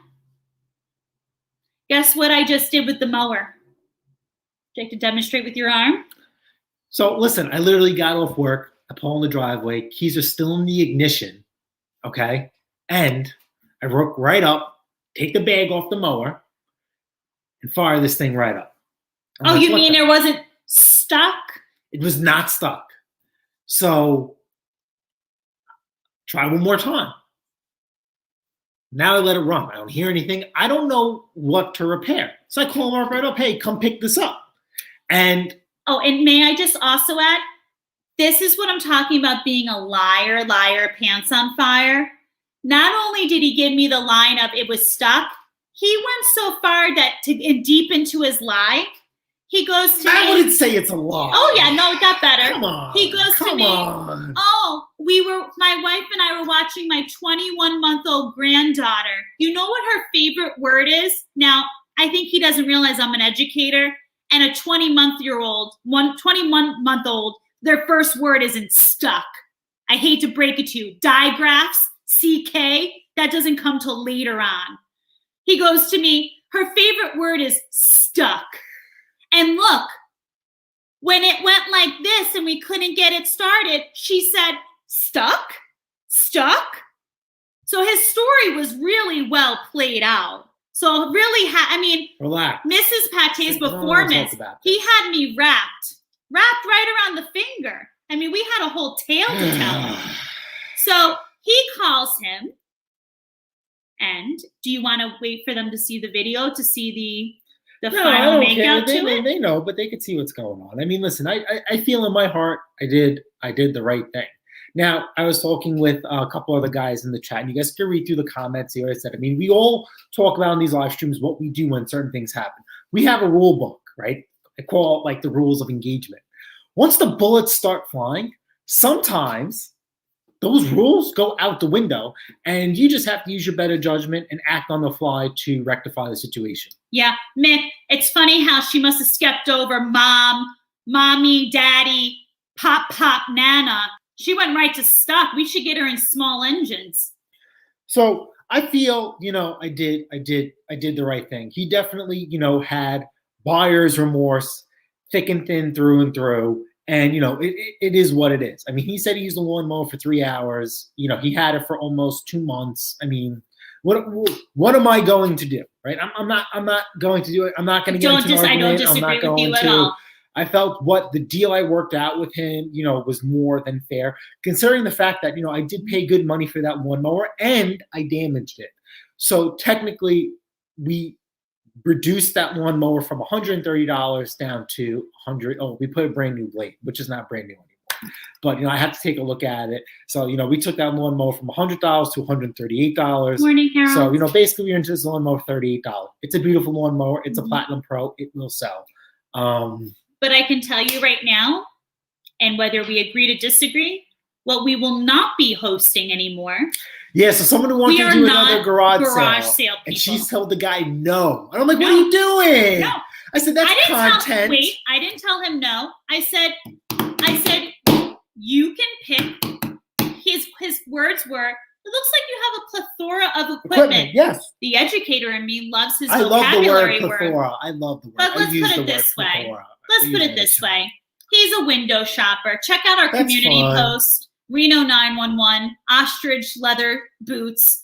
guess what I just did with the mower? Would you like to demonstrate with your arm? So listen, I literally got off work. I pull in the driveway. Keys are still in the ignition, okay? And I work right up, take the bag off the mower, and fire this thing right up. Oh, you mean it wasn't stuck? It was not stuck. So try one more time. Now I let it run. I don't hear anything. I don't know what to repair. So I call him right up. Hey, come pick this up. And may I just also add, this is what I'm talking about being a liar, pants on fire. Not only did he give me the line of it was stuck, he went so far that deep into his lie, he goes to me. I wouldn't say it's a lie. Oh yeah, no, it got better. Come on. He goes to me. On. Oh, my wife and I were watching my 21-month-old granddaughter. You know what her favorite word is? Now, I think he doesn't realize I'm an educator, and a 21-month-old, their first word isn't stuck. I hate to break it to you. Digraphs, CK, that doesn't come till later on. He goes to me, her favorite word is stuck. And look, when it went like this and we couldn't get it started, she said, stuck? Stuck? So his story was really well played out. So really, relax. Mrs. Pate's performance, he had me wrapped right around the finger. We had a whole tale to tell. So he calls him. And do you want to wait for them to see the video to see the final makeout to it? They know, but they could see what's going on. Listen, I feel in my heart I did the right thing. Now, I was talking with a couple other guys in the chat, and you guys can read through the comments, see what I said. We all talk about in these live streams what we do when certain things happen. We have a rule book, right? I call it like the rules of engagement. Once the bullets start flying, sometimes those rules go out the window, and you just have to use your better judgment and act on the fly to rectify the situation. Yeah, Mick, it's funny how she must have skipped over mom, mommy, daddy, pop, nana. She went right to stuck. We should get her in small engines. So I feel, I did the right thing. He definitely, had buyer's remorse, thick and thin through and through. And, it is what it is. He said he used the lawnmower for 3 hours. He had it for almost 2 months. What am I going to do? Right? I'm not going to do it. I'm not going to get into an argument. I don't disagree with you at all. I felt what the deal I worked out with him, was more than fair, considering the fact that, I did pay good money for that lawnmower and I damaged it. So technically, we reduced that lawnmower from $130 down to $100. Oh, we put a brand new blade, which is not brand new anymore. But, I had to take a look at it. So, we took that lawnmower from $100 to $138. Morning, Harold. So, basically we rented this lawnmower for $38. It's a beautiful lawnmower. It's a Platinum Pro. It will sell. But I can tell you right now, and whether we agree to disagree, what we will not be hosting anymore. Yeah, so someone who wants to do another garage sale people. and she's told the guy no. And I'm like, what are you doing? No. I said, that's content. I didn't tell him no. I said, you can pick. His words were, it looks like you have a plethora of equipment. Yes. The educator in me loves his vocabulary vocabulary word. Plethora. I love the word. But let's put it this way. Let's put it this way. He's a window shopper. Check out our community post. Reno 911, ostrich leather boots.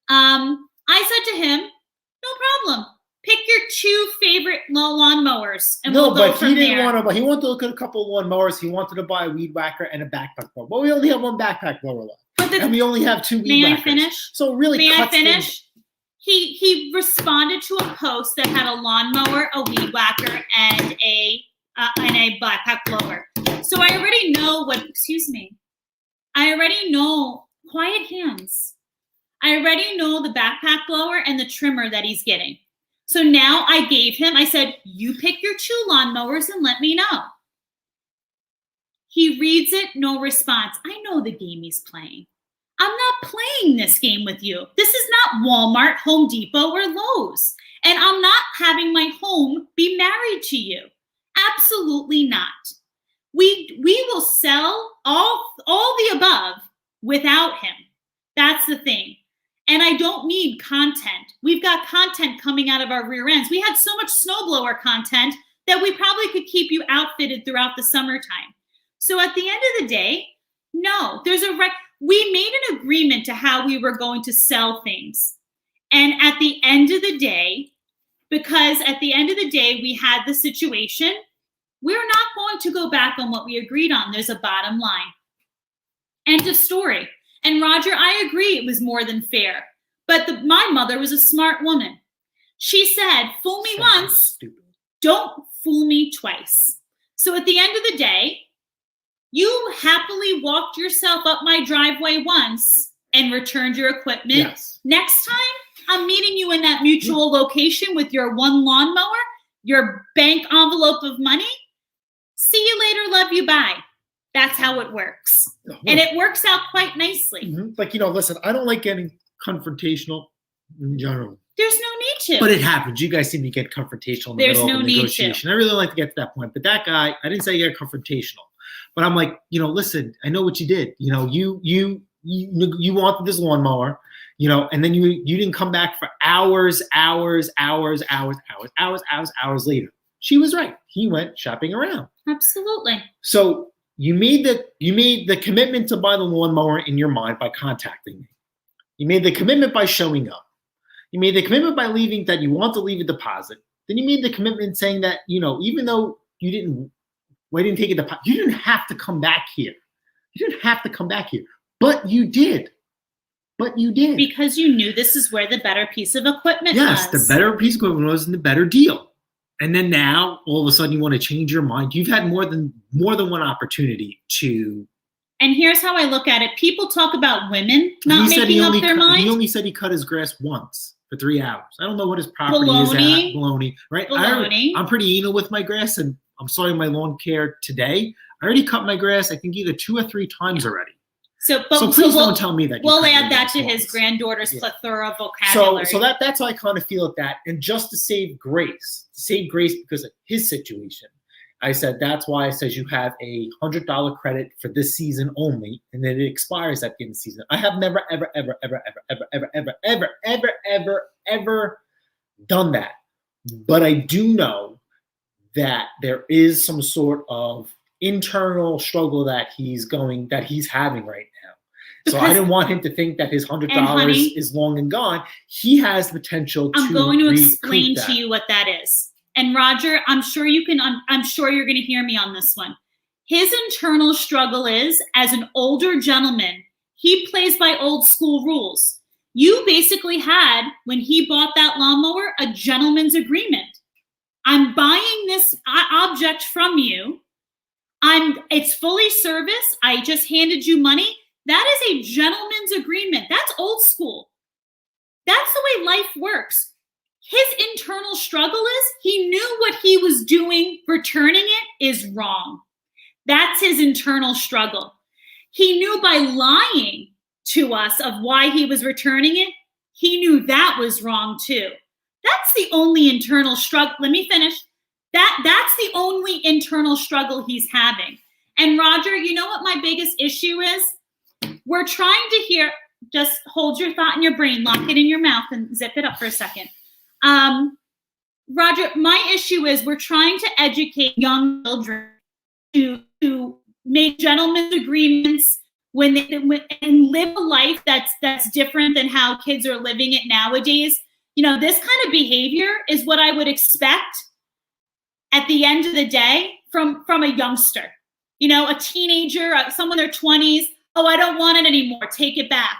I said to him, no problem. Pick your 2 favorite lawnmowers, and we'll go from there. But he wanted to look at a couple of lawnmowers. He wanted to buy a weed whacker and a backpack blower. But we only have 1 backpack blower left, and we only have 2 weed whackers. May I finish? So really, may I finish? He responded to a post that had a lawnmower, a weed whacker, and a backpack blower. So I already know what. Excuse me. I already know. Quiet hands. I already know the backpack blower and the trimmer that he's getting. So now I said, you pick your 2 lawnmowers and let me know. He reads it, no response. I know the game he's playing. I'm not playing this game with you. This is not Walmart, Home Depot, or Lowe's. And I'm not having my home be married to you. Absolutely not. We will sell all the above without him. That's the thing. And I don't need content. We've got content coming out of our rear ends. We had so much snowblower content that we probably could keep you outfitted throughout the summertime. So at the end of the day, no, we made an agreement to how we were going to sell things. And at the end of the day, because at the end of the day, we had the situation, we're not going to go back on what we agreed on. There's a bottom line. End of story. And Roger, I agree it was more than fair. But my mother was a smart woman. She said, fool me once, don't fool me twice. So at the end of the day, you happily walked yourself up my driveway once and returned your equipment. Yes. Next time, I'm meeting you in that mutual location with your 1 lawnmower, your bank envelope of money. See you later, love you, bye. That's how it works. And it works out quite nicely. Mm-hmm. Like, listen, I don't like getting confrontational in general. There's no need to. But it happens. You guys seem to get confrontational in the middle of a negotiation. I really like to get to that point. But that guy, I didn't say you got confrontational. But I'm like, listen, I know what you did. You wanted this lawnmower, and then you didn't come back for hours later. She was right. He went shopping around. Absolutely. So you made the commitment to buy the lawnmower in your mind by contacting me. You made the commitment by showing up. You made the commitment by leaving that you want to leave a deposit. Then you made the commitment saying that, even though you didn't take a deposit, you didn't have to come back here. You didn't have to come back here. But you did. Because you knew this is where the better piece of equipment was. Yes, the better piece of equipment was and the better deal. And then now, all of a sudden, you want to change your mind. You've had more than one opportunity to. And here's how I look at it. People talk about women not making up their mind. He only said he cut his grass once for 3 hours. I don't know what his property is at. Baloney. Right? I'm pretty anal with my grass, and I'm starting my lawn care today. I already cut my grass, I think, either 2 or 3 times already. So please don't tell me that. We'll add that to his granddaughter's plethora of vocabulary. So that's how I kind of feel at that. And just to save grace because of his situation, I said that's why it says you have a $100 credit for this season only, and then it expires at the end of the season. I have never, ever, ever, ever, ever, ever, ever, ever, ever, ever, ever, ever done that. But I do know that there is some sort of internal struggle that he's having right now. So I didn't want him to think that his $100 is long and gone. He has the potential to I'm going to explain to you what that is. And Roger, I'm sure you're going to hear me on this one. His internal struggle is, as an older gentleman, he plays by old school rules. You basically had, when he bought that lawnmower, a gentleman's agreement. I'm buying this object from you. It's fully serviced. I just handed you money. That is a gentleman's agreement. That's old school. That's the way life works. His internal struggle is he knew what he was doing, returning it, is wrong. That's his internal struggle. He knew by lying to us of why he was returning it, he knew that was wrong too. That's the only internal struggle. Let me finish. That's the only internal struggle he's having. And Roger, you know what my biggest issue is? We're trying to hear, just hold your thought in your brain, lock it in your mouth and zip it up for a second. Roger, my issue is we're trying to educate young children to make gentlemen's agreements and live a life that's different than how kids are living it nowadays. You know, this kind of behavior is what I would expect at the end of the day from a youngster. You know, a teenager, someone in their 20s, oh, I don't want it anymore, take it back.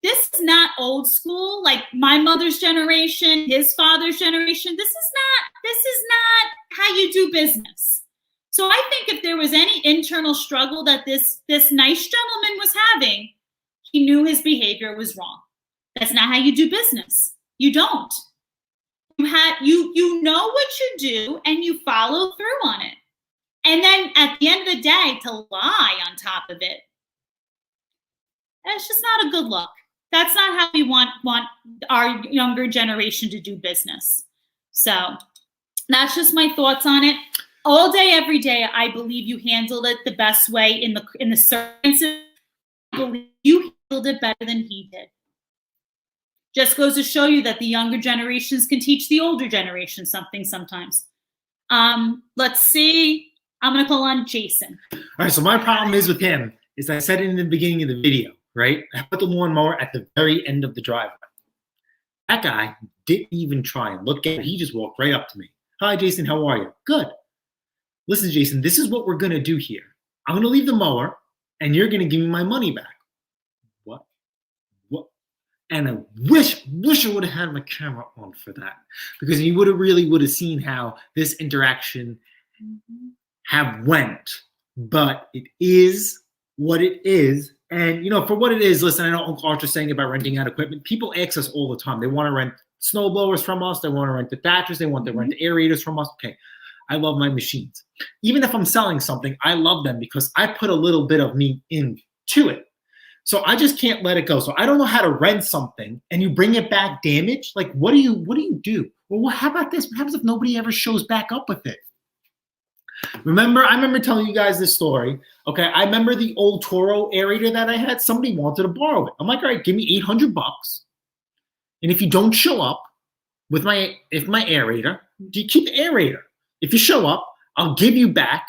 This is not old school, like my mother's generation, his father's generation. This is not how you do business. So I think if there was any internal struggle that this nice gentleman was having, he knew his behavior was wrong. That's not how you do business. You don't. You know what you do and you follow through on it. And then at the end of the day, to lie on top of it, that's just not a good look. That's not how we want our younger generation to do business. So that's just my thoughts on it. All day, every day, I believe you handled it the best way in the circumstances. I believe you handled it better than he did. Just goes to show you that the younger generations can teach the older generation something sometimes. Let's see. I'm going to call on Jason. All right, so my problem is with him is I said it in the beginning of the video, right? I put the lawnmower at the very end of the driveway. That guy didn't even try and look at it. He just walked right up to me. Hi, Jason, how are you? Good. Listen, Jason, this is what we're going to do here. I'm going to leave the mower, and you're going to give me my money back. What? And I wish I would have had my camera on for that, because you would have seen how this interaction have went. But it is what it is. And, you know, for what it is, listen, I know Uncle Archer's saying about renting out equipment. People ask us all the time. They want to rent snow blowers from us. They want to rent the thatchers. They want to rent the aerators from us. Okay, I love my machines. Even if I'm selling something, I love them because I put a little bit of me into it. So I just can't let it go. So I don't know how to rent something and you bring it back damaged. Like, what do you do? Well, how about this? What happens if nobody ever shows back up with it? I remember telling you guys this story. Okay, I remember the old Toro aerator that I had. Somebody wanted to borrow it. I'm like, all right, give me $800. And if you don't show up with my aerator, do you keep the aerator? If you show up, I'll give you back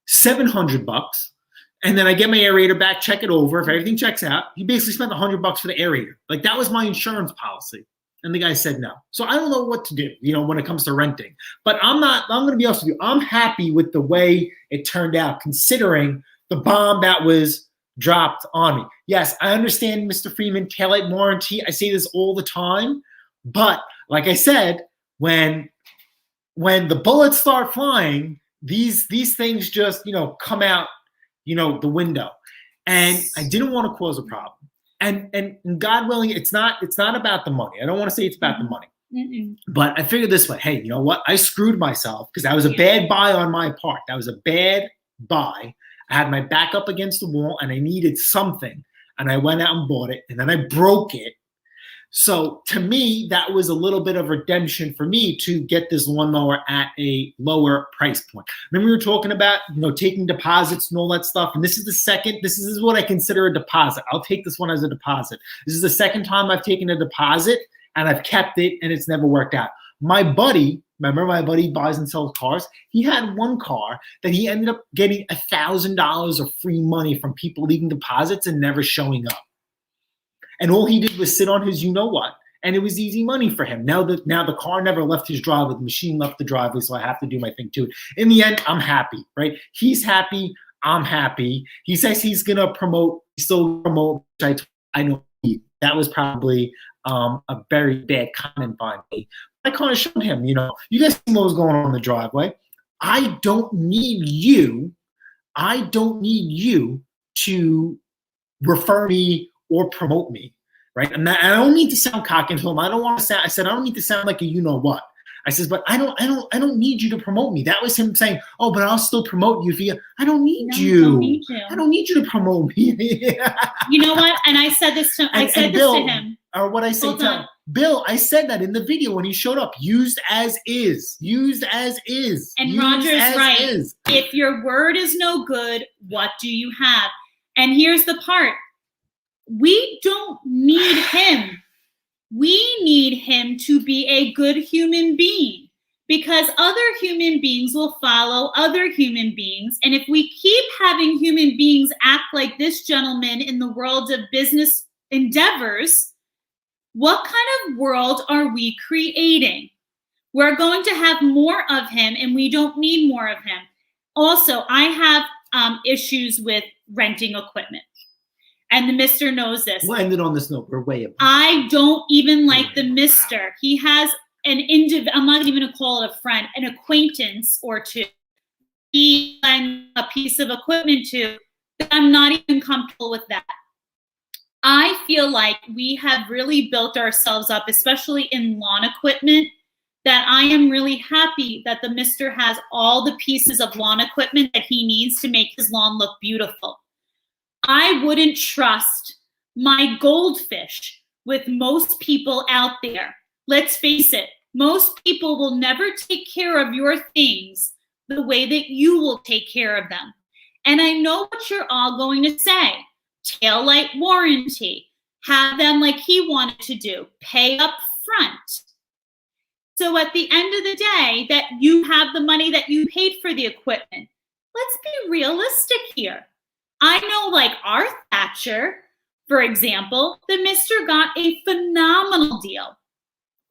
$700. And then I get my aerator back, check it over. If everything checks out, you basically spent $100 for the aerator. Like, that was my insurance policy. And the guy said no. So I don't know what to do, you know, when it comes to renting. But I'm going to be honest with you. I'm happy with the way it turned out, considering the bomb that was dropped on me. Yes, I understand, Mr. Freeman, taillight warranty. I say this all the time. But like I said, when the bullets start flying, these things just, you know, come out, you know, the window. And I didn't want to cause a problem. And God willing, it's not about the money. I don't want to say it's about the money. But I figured this way, hey, you know what? I screwed myself because that was a bad buy on my part. That was a bad buy. I had my back up against the wall and I needed something. And I went out and bought it and then I broke it. So to me, that was a little bit of redemption for me to get this lawnmower at a lower price point. Remember we were talking about, you know, taking deposits and all that stuff. And this is what I consider a deposit. I'll take this one as a deposit. This is the second time I've taken a deposit and I've kept it and it's never worked out. My buddy, remember my buddy buys and sells cars? He had one car that he ended up getting $1,000 of free money from people leaving deposits and never showing up. And all he did was sit on his you-know-what, and it was easy money for him. Now the car never left his driveway. The machine left the driveway, so I have to do my thing too. In the end, I'm happy, right? He's happy. I'm happy. He says he's going to still promote, which I know that was probably a very bad comment by me. I kind of showed him, you know, you guys see what was going on in the driveway. I don't need you to refer me or promote me. right? I don't mean to sound cocky and him. I don't want to sound. I said I don't need to sound like a you know what. I says, but I don't need you to promote me. That was him saying, oh, but I'll still promote you via. I don't need you. Don't need you. I don't need you to promote me. You know what? And I said this to him. Or what I say to him, Bill, I said that in the video when he showed up. Used as is. Used as is. And Roger's right. If your word is no good, what do you have? And here's the part. We don't need him. We need him to be a good human being, because other human beings will follow other human beings. And if we keep having human beings act like this gentleman in the world of business endeavors, what kind of world are we creating? We're going to have more of him, and we don't need more of him. Also, I have issues with renting equipment. And the mister knows this. We'll end it on this note. We're way up. I don't even like the mister. He has an I'm not even going to call it a friend, an acquaintance or two. He lent a piece of equipment to. I'm not even comfortable with that. I feel like we have really built ourselves up, especially in lawn equipment, that I am really happy that the mister has all the pieces of lawn equipment that he needs to make his lawn look beautiful. I wouldn't trust my goldfish with most people out there. Let's face it, most people will never take care of your things the way that you will take care of them. And I know what you're all going to say. Tail light warranty. Have them like he wanted to do. Pay up front. So at the end of the day, that you have the money that you paid for the equipment. Let's be realistic here. I know, like our Thatcher, for example, the mister got a phenomenal deal.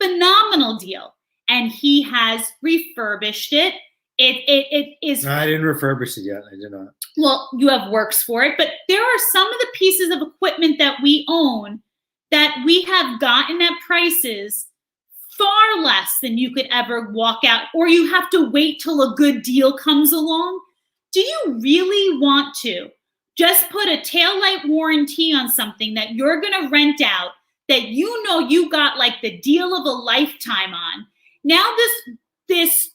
Phenomenal deal. And he has refurbished it. It is. No, I didn't refurbish it yet. I did not. Well, you have works for it, but there are some of the pieces of equipment that we own that we have gotten at prices far less than you could ever walk out, or you have to wait till a good deal comes along. Do you really want to just put a taillight warranty on something that you're going to rent out that you know you got like the deal of a lifetime on? Now this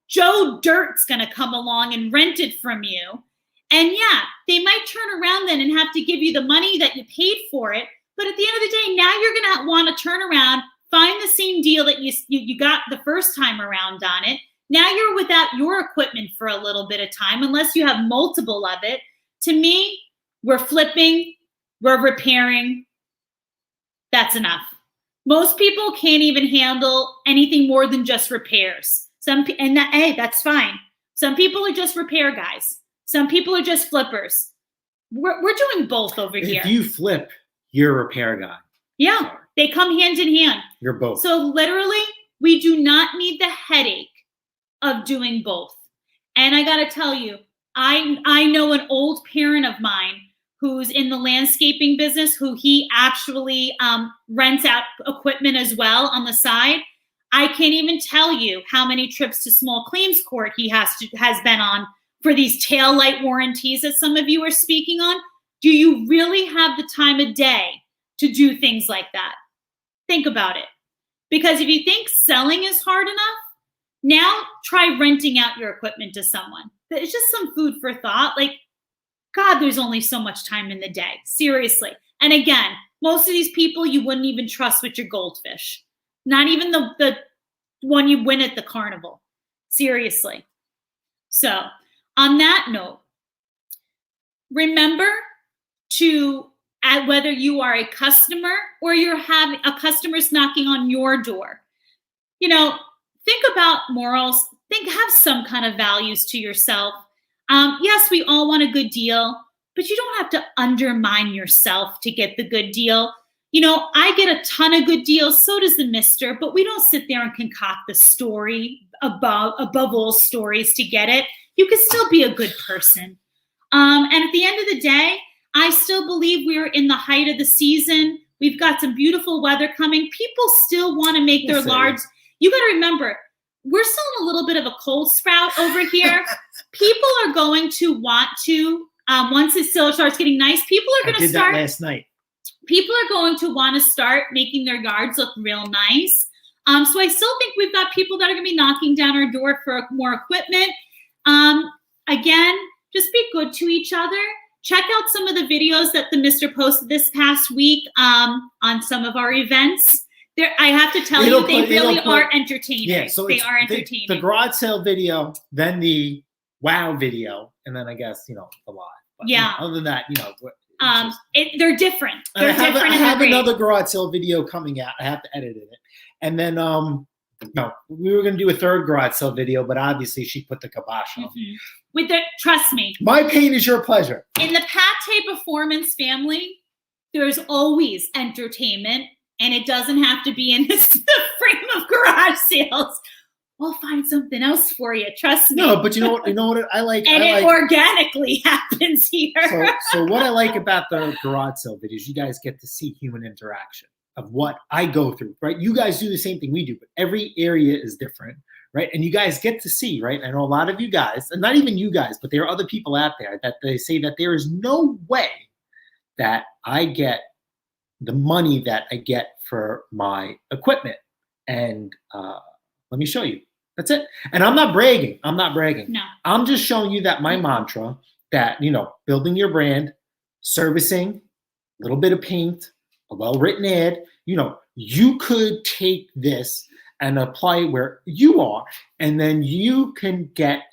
Joe Dirt's going to come along and rent it from you. And yeah, they might turn around then and have to give you the money that you paid for it. But at the end of the day, now you're going to want to turn around, find the same deal that you got the first time around on it. Now you're without your equipment for a little bit of time, unless you have multiple of it. To me, we're flipping, we're repairing. That's enough. Most people can't even handle anything more than just repairs. That's fine. Some people are just repair guys. Some people are just flippers. We're doing both over here. If you flip, you're a repair guy. Yeah, Sorry. They come hand in hand. You're both. So literally, we do not need the headache of doing both. And I got to tell you, I know an old parent of mine who's in the landscaping business, who he actually rents out equipment as well on the side. I can't even tell you how many trips to small claims court he has been on for these tail light warranties that some of you are speaking on. Do you really have the time of day to do things like that? Think about it. Because if you think selling is hard enough, now try renting out your equipment to someone. It's just some food for thought. Like, God, there's only so much time in the day. Seriously. And again, most of these people you wouldn't even trust with your goldfish. Not even the one you win at the carnival. Seriously. So, on that note, remember to, whether you are a customer or you're having a customer's knocking on your door, think about morals. Have some kind of values to yourself. Yes, we all want a good deal, but you don't have to undermine yourself to get the good deal. I get a ton of good deals, so does the mister, but we don't sit there and concoct the story above all stories to get it. You can still be a good person. And at the end of the day, I still believe we're in the height of the season. We've got some beautiful weather coming. People still want to make their large. You got to remember, we're still in a little bit of a cold sprout over here. People are going to want to, once it still starts getting nice, people are going to start. I did that last night. people are going to want to start making their yards look real nice. So I still think we've got people that are going to be knocking down our door for more equipment. Again, just be good to each other. Check out some of the videos that the Mr. posted this past week on some of our events. I have to tell you, they really are entertaining. Yeah, so they are entertaining. The garage sale video, then the wow video, and then I guess, the live. But, yeah. Other than that, they're different. I have another garage sale video coming out. I have to edit it. And then, we were going to do a third garage sale video, but obviously she put the kibosh on. Trust me. My pain is your pleasure. In the Pate Performance family, there's always entertainment, and it doesn't have to be in the frame of garage sales. We'll find something else for you. Trust me. No, but you know what I like? And it organically happens here. So what I like about the garage sale videos, you guys get to see human interaction of what I go through, right? You guys do the same thing we do, but every area is different, right? And you guys get to see, right? I know a lot of you guys, and not even you guys, but there are other people out there that they say that there is no way that I get the money that I get for my equipment. And let me show you. That's it. And I'm not bragging. No. I'm just showing you that my mantra that, building your brand, servicing, a little bit of paint, a well-written ad, you could take this and apply it where you are, and then you can get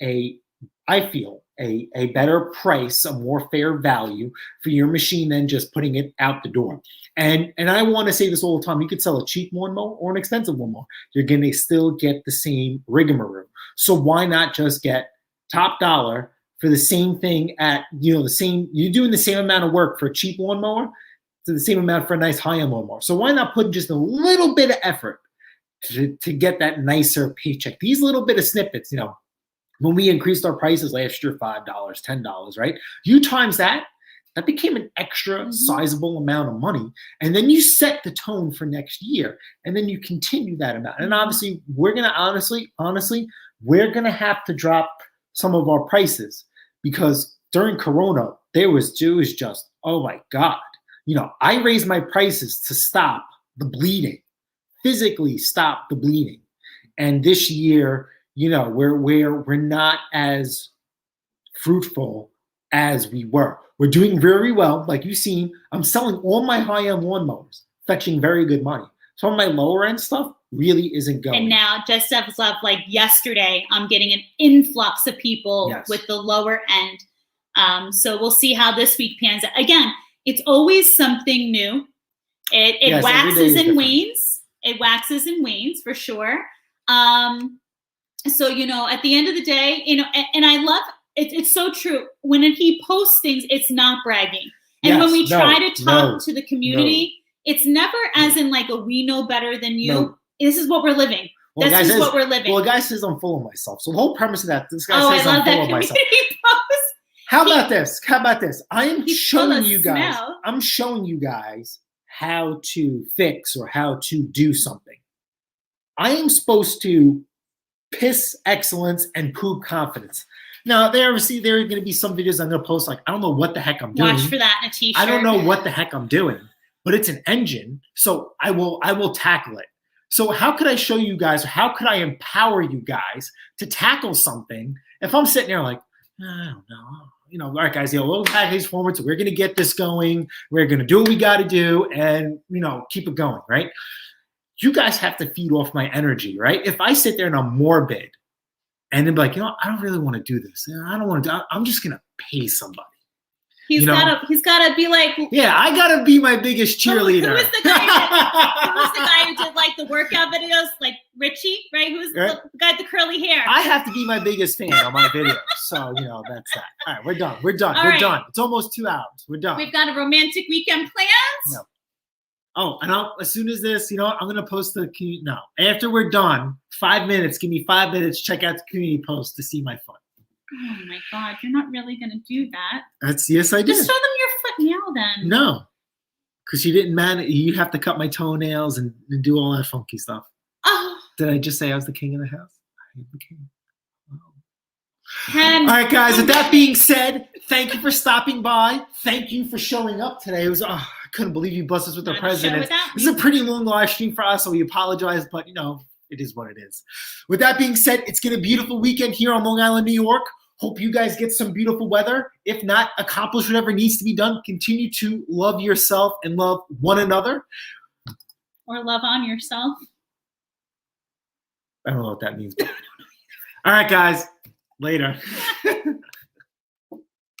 I feel a better price, a more fair value for your machine than just putting it out the door. And I want to say this all the time. You could sell a cheap lawnmower or an expensive lawnmower. You're going to still get the same rigmarole. So why not just get top dollar for the same thing at, you're doing the same amount of work for a cheap lawnmower to the same amount for a nice high-end lawnmower. So why not put just a little bit of effort to get that nicer paycheck? These little bit of snippets, when we increased our prices last year, $5, $10, right? You times that became an extra sizable amount of money. And then you set the tone for next year. And then you continue that amount. And obviously, we're going to honestly, we're going to have to drop some of our prices because during Corona, it was just, oh my God. I raised my prices to stop the bleeding, physically stop the bleeding. And this year, we're not as fruitful as we were. We're doing very well. Like you've seen, I'm selling all my high-end lawnmowers, fetching very good money. Some of my lower-end stuff really isn't going. And now, just as of like yesterday, I'm getting an influx of people with the lower end. So we'll see how this week pans out. Again, it's always something new. It waxes and wanes. It waxes and wanes for sure. So, at the end of the day, and I love it. It's so true. When he posts things, it's not bragging. And when we try to talk to the community, it's never as in like we know better than you. No. This is what we're living. Well, this is what we're living. Well, a guy says I'm full of myself. So the whole premise of that, this guy says I'm full of myself. Post. How about this? I am showing you guys. I'm showing you guys how to fix or how to do something. I am supposed to piss excellence and poop confidence. Now, there are going to be some videos I'm going to post like, I don't know what the heck I'm doing. Watch for that in a t-shirt. I don't know what the heck I'm doing, but it's an engine, so I will tackle it. So how could I show you guys, or how could I empower you guys to tackle something if I'm sitting there like, I don't know. All right, guys, we'll package forward, so we're going to get this going. We're going to do what we got to do and, keep it going, right? You guys have to feed off my energy, right? If I sit there and I'm morbid and then be like, I don't really want to do this. I don't want to I'm just going to pay somebody. He's gotta be like, yeah, I gotta be my biggest cheerleader. Who was the guy who did like the workout videos, like Richie, right? Who's the guy with the curly hair? I have to be my biggest fan on my videos, so that's that. All right, we're done. We're done. It's almost 2 hours. We're done. We've got a romantic weekend planned. No. Oh, and as soon as this, I'm gonna post the after we're done, 5 minutes. Give me 5 minutes. Check out the community post to see my foot. Oh my God, you're not really going to do that. Yes, I did. Just show them your foot now then. No, because you didn't manage. You have to cut my toenails and do all that funky stuff. Oh. Did I just say I was the king of the house? I am the king. Oh. All right, guys, with that being said, thank you for stopping by. Thank you for showing up today. It was, couldn't believe you blessed us with the Not a show president. without This is me. a pretty long live stream for us, so we apologize, but it is what it is. With that being said, it's been a beautiful weekend here on Long Island, New York. Hope you guys get some beautiful weather. If not, accomplish whatever needs to be done. Continue to love yourself and love one another. Or love on yourself. I don't know what that means. All right, guys. Later.